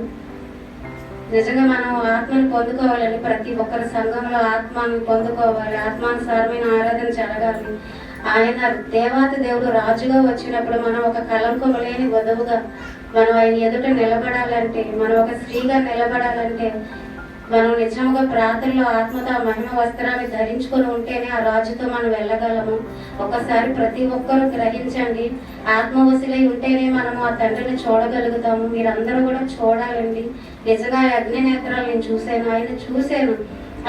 నిజంగా మనం ఆత్మను పొందుకోవాలని ప్రతి ఒక్కరి సంఘంలో ఆత్మను పొందుకోవాలి. ఆత్మానుసారమైన ఆరాధన జరగాలి. ఆయన దేవాతి దేవుడు రాజుగా వచ్చినప్పుడు మనం ఒక కలంకం లేని వధువుగా మనం ఆయన ఎదుట నిలబడాలంటే, మనం ఒక స్త్రీగా నిలబడాలంటే మనం నిజంగా ప్రార్థనలో ఆత్మతో మహిమ వస్త్రాన్ని ధరించుకొని ఉంటేనే ఆ రాజుతో మనం వెళ్ళగలము. ఒకసారి ప్రతి ఒక్కరూ గ్రహించండి. ఆత్మవశులై ఉంటేనే మనము ఆ తండ్రిని చూడగలుగుతాము. మీరందరూ కూడా చూడాలండి. నిజంగా అగ్ని నేత్రాలు నేను చూశాను.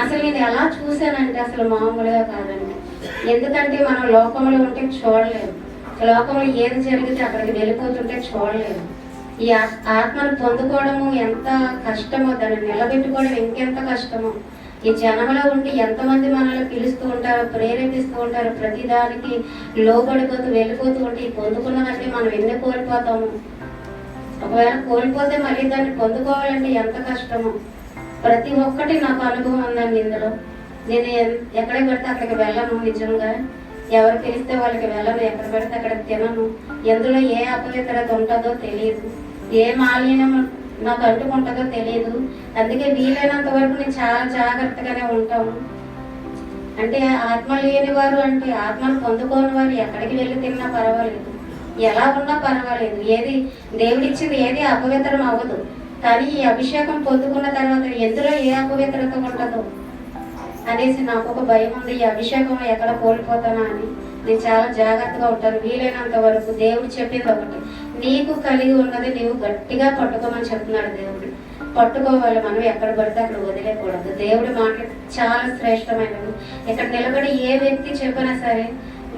అసలు నేను ఎలా చూశానంటే అసలు మామూలుగా కాదండి. ఎందుకంటే మనం లోకంలో ఉంటే చూడలేము. లోకంలో ఏది జరిగితే అక్కడికి వెళ్ళిపోతుంటే చూడలేము. ఈ ఆత్మను పొందుకోవడము ఎంత కష్టమో, దాన్ని నిలబెట్టుకోవడం ఇంకెంత కష్టమో. ఈ జనంలో ఉండి ఎంతమంది మనల్ని పిలుస్తూ ఉంటారు, ప్రేరేపిస్తూ ఉంటారు, ప్రతిదానికి లోబడిపోతూ వెళ్ళిపోతూ ఉంటే ఈ పొందుకున్నదంటే మనం ఎన్ని కోల్పోతాము. ఒకవేళ కోల్పోతే మళ్ళీ దాన్ని పొందుకోవాలంటే ఎంత కష్టమో. ప్రతి ఒక్కటి నాకు అనుభవం ఉందండి ఇందులో. నేను ఎక్కడికి పెడితే అక్కడికి వెళ్ళను. నిజంగా ఎవరు పిలిస్తే వాళ్ళకి వెళ్ళను, ఎక్కడ పెడితే అక్కడ తినను. ఎందులో ఏ అపవిత్రత ఉంటుందో తెలియదు, ఏ మాలిన్యం నాకు అంటుకుంటుందో తెలియదు. అందుకే వీలైనంత వరకు నేను చాలా జాగ్రత్తగానే ఉంటాను. అంటే ఆత్మ లేని వారు, అంటే ఆత్మను పొందుకోని వారు ఎక్కడికి వెళ్ళి తిన్నా పర్వాలేదు, ఎలా ఉన్నా పర్వాలేదు, ఏది దేవుడిచ్చింది ఏది అపవిత్రం అవ్వదు. కానీ ఈ అభిషేకం పొందుకున్న తర్వాత ఎందులో ఏ అపవిత్రత ఉంటుందో అనేసి నాకు ఒక భయం ఉంది. ఈ అభిషేకం ఎక్కడ కోల్పోతానా అని నేను చాలా జాగ్రత్తగా ఉంటాను. వీలైనంత వరకు దేవుడు చెప్పింది ఒకటి, నీకు కలిగి ఉన్నది నీవు గట్టిగా పట్టుకోమని చెప్తున్నాడు దేవుడు. పట్టుకోవాలి, మనం ఎక్కడ పడితే అక్కడ వదిలేకూడదు. దేవుడి మాట చాలా శ్రేష్టమైనది. ఇక్కడ నిలబడి ఏ వ్యక్తి చెప్పినా సరే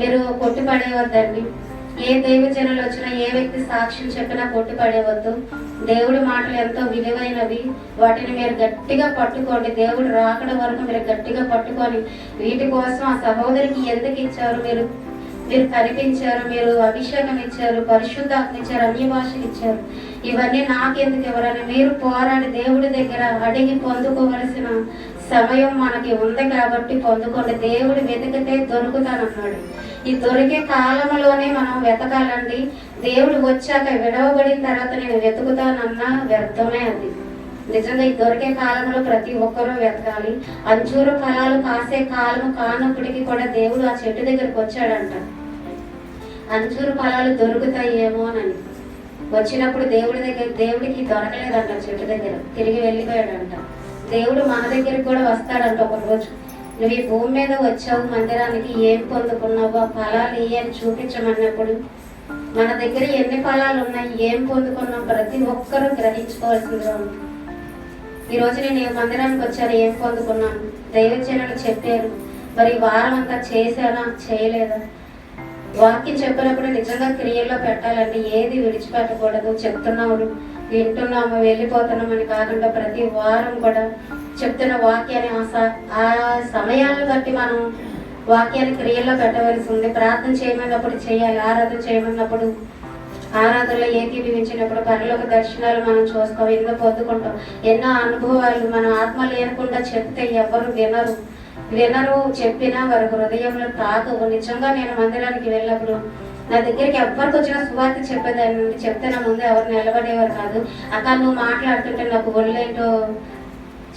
మీరు కొట్టి పడేవద్దండి. ఏ దైవజనులు వచ్చినా, ఏ వ్యక్తి సాక్ష్యం చెప్పినా కొట్టి పడేవద్దు. దేవుడి మాటలు ఎంతో విలువైనవి, వాటిని మీరు గట్టిగా పట్టుకోండి. దేవుడు రాకడ వరకు మీరు గట్టిగా పట్టుకొని వీటి కోసం ఆ సహోదరికి ఎందుకు ఇచ్చారు, మీరు కనిపించారు, మీరు అభిషేకం ఇచ్చారు, పరిశుద్ధాత్మ ఇచ్చారు, అన్య భాషలు ఇచ్చారు, ఇవన్నీ నాకెందుకు ఎవరని మీరు పోరాడి దేవుడి దగ్గర అడిగి పొందుకోవలసిన సమయం మనకి ఉంది కాబట్టి పొందుకోండి. దేవుడు వెతికితే దొరుకుతానన్నాడు. ఈ దొరికే కాలంలోనే మనం వెతకాలండి. దేవుడు వచ్చాక విడవబడిన తర్వాత నేను వెతుకుతానన్నా వ్యర్థమే అది. నిజంగా ఈ దొరికే కాలంలో ప్రతి ఒక్కరూ వెతకాలి. అంజూరు ఫలాలు కాసే కాలం కానప్పటికీ కూడా దేవుడు ఆ చెట్టు దగ్గరికి వచ్చాడంట. అంజూరు ఫలాలు దొరుకుతాయేమో అని వచ్చినప్పుడు దేవుడికి దొరకలేదంట. చెట్టు దగ్గర తిరిగి వెళ్ళిపోయాడంట. దేవుడు మన దగ్గరికి కూడా వస్తాడంట ఒక రోజు. నువ్వు ఈ భూమి మీద వచ్చావు, మందిరానికి ఏం పొందుకున్నావు, ఆ ఫలాలు అని చూపించమన్నప్పుడు మన దగ్గర ఎన్ని ఫలాలు ఉన్నాయి, ఏం పొందుకున్నాం, ప్రతి ఒక్కరూ గ్రహించుకోవాల్సిందిగా ఉంది. ఈరోజు నేను మందిరానికి వచ్చాను, ఏం పొందుకున్నాను, దైవజనులు చెప్పారు, మరి వారం అంతా చేశానా చేయలేదా, వాక్యం చెప్పినప్పుడు నిజంగా క్రియల్లో పెట్టాలంటే ఏది విడిచిపెట్టకూడదు. చెప్తున్నాము, వింటున్నాము, వెళ్ళిపోతున్నామని కాకుండా ప్రతి వారం కూడా చెప్తున్న వాక్యాన్ని ఆ సమయాన్ని బట్టి మనం వాక్యాన్ని క్రియల్లో పెట్టవలసి ఉంది. ప్రార్థన చేయమన్నప్పుడు చేయాలి, ఆరాధన చేయమన్నప్పుడు ఆరాధనలో ఏకీభవించినప్పుడు పరలోక దర్శనాలు మనం చూస్తాం, ఎన్నో పొందుకుంటాం, ఎన్నో అనుభవాలు. మనం ఆత్మ లేకుండా చెప్తే ఎవరు వినరు, చెప్పినా వారి హృదయంలో తాకవు. నిజంగా నేను మందిరానికి వెళ్ళినప్పుడు నా దగ్గరికి ఎవరికి వచ్చినా సువార్త చెప్పేదాన్ని. చెప్తే నా ముందు ఎవరు నిలబడేవారు కాదు. అక్కడ నువ్వు మాట్లాడుతుంటే నాకు ఒళ్ళేంటో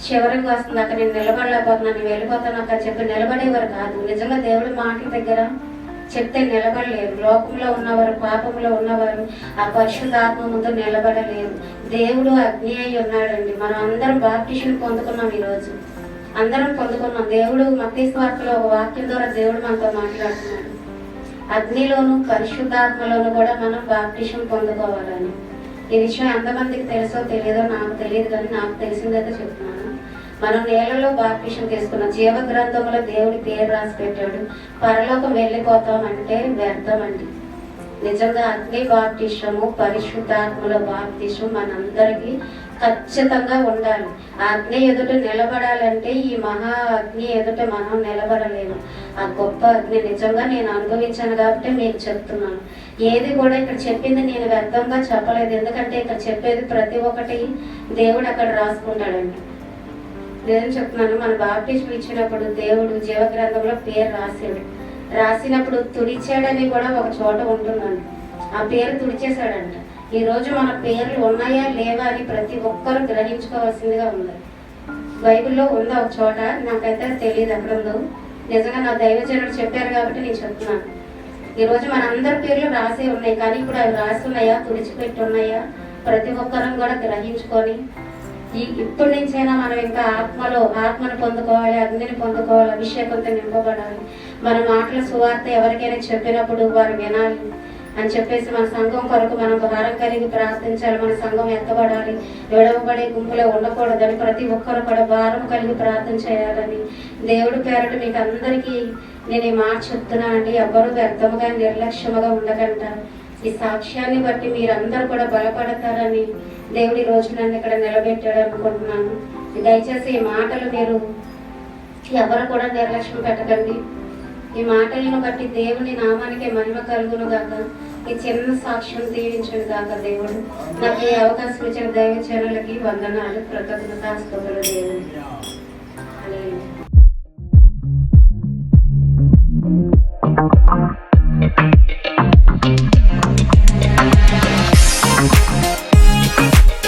చివరికి వస్తుంది, అక్కడ నేను నిలబడలేకపోతున్నాను, నేను వెళ్ళిపోతాను అక్కడ చెప్పి నిలబడేవారు కాదు. నిజంగా దేవుడి మాటల దగ్గర చెప్తే నిలబడలేరు. లోకంలో ఉన్నవారు, పాపంలో ఉన్నవారు ఆ పరిశుద్ధాత్మ ముందు నిలబడలేరు. దేవుడు అగ్ని అయి ఉన్నాడండి. మనం అందరం బాప్టిషన్ పొందుకున్నాం, ఈరోజు అందరం పొందుకున్నాం. దేవుడు మత్తయి సువార్తలో ఒక వాక్యం ద్వారా దేవుడు మనతో మాట్లాడుతున్నాడు. అగ్నిలోను పరిశుద్ధాత్మలోను కూడా మనం బాప్టిషన్ పొందుకోవాలని. ఈ విషయం ఎంతమందికి తెలుసో తెలియదో నాకు తెలియదు, కానీ నాకు తెలిసిందైతే చెప్తున్నాను. మనం నేలలో బాప్టిషన్ తీసుకున్నాం, జీవ గ్రంథంలో దేవుడి పేరు రాసి పెట్టాడు. పరలోకం వెళ్ళిపోతామంటే వ్యర్థమండి. నిజంగా అగ్ని బాప్టిషము, పరిశుద్ధాత్మలో బాప్టిషం మనందరికీ ఖచ్చితంగా ఉండాలి. ఆ అగ్ని ఎదుట నిలబడాలంటే ఈ మహా అగ్ని ఎదుట మనం నిలబడలేము. ఆ గొప్ప అగ్ని నిజంగా నేను అనుభవించాను కాబట్టి మీకు చెప్తున్నాను. ఏది కూడా ఇక్కడ చెప్పింది నేను వ్యర్థంగా చెప్పలేదు, ఎందుకంటే ఇక్కడ చెప్పేది ప్రతి ఒక్కటి దేవుడు అక్కడ రాసుకుంటాడండి. నేను చెప్తున్నాను, మన బాప్టిజం ఇచ్చినప్పుడు దేవుడు జీవ గ్రంథంలో పేరు రాసినప్పుడు తుడిచాడని కూడా ఒక చోట ఉంటుందండి. ఆ పేరు తుడిచేశాడంట. ఈ రోజు మన పేర్లు ఉన్నాయా లేవా అని ప్రతి ఒక్కరు గ్రహించుకోవాల్సిందిగా ఉంది. బైబిల్లో ఉందా ఒక చోట, నాకైతే తెలియదు ఎక్కడ ఉందో. నిజంగా నా దైవజనుడు చెప్పారు కాబట్టి నేను చెప్తున్నాను. ఈరోజు మన అందరి పేర్లు రాసే ఉన్నాయి, కానీ ఇప్పుడు అవి రాసి ఉన్నాయా, తుడిచిపెట్టి ఉన్నాయా, ప్రతి ఒక్కరం కూడా గ్రహించుకొని ఇప్పటి నుంచైనా మనం ఇంకా ఆత్మను పొందుకోవాలి, అగ్నిని పొందుకోవాలి, అభిషేకంతో నింపబడాలి. మన మాటల సువార్త ఎవరికైనా చెప్పినప్పుడు వారు వినాలి అని చెప్పేసి మన సంఘం కొరకు మనం భారం కలిగి ప్రార్థించాలి. మన సంఘం ఎత్తబడాలి, విడవబడే గుంపులో ఉండకూడదని ప్రతి ఒక్కరు కూడా భారం కలిగి ప్రార్థన చేయాలని దేవుడి పేరట మీకు అందరికీ నేను ఈ మాట చెప్తున్నానండి. ఎవరు వ్యర్థముగా నిర్లక్ష్యముగా ఉండకంట. ఈ సాక్ష్యాన్ని బట్టి మీరందరూ కూడా బలపడతారని దేవుడి రోజు నన్ను ఇక్కడ నిలబెట్టాడు అనుకుంటున్నాను. దయచేసి ఈ మాటలు మీరు ఎవరు కూడా నిర్లక్ష్యం పెట్టకండి. ఈ మాటలను బట్టి దేవుని నామానికి మహిమ కలుగును గాక. ఈ చిన్న సాక్ష్యం దీవించును గాక. దేవుడు నాకు ఈ అవకాశం ఇచ్చిన దైవజనులకి వందనాలు, కృతజ్ఞతాస్తుతులు. దేవుడు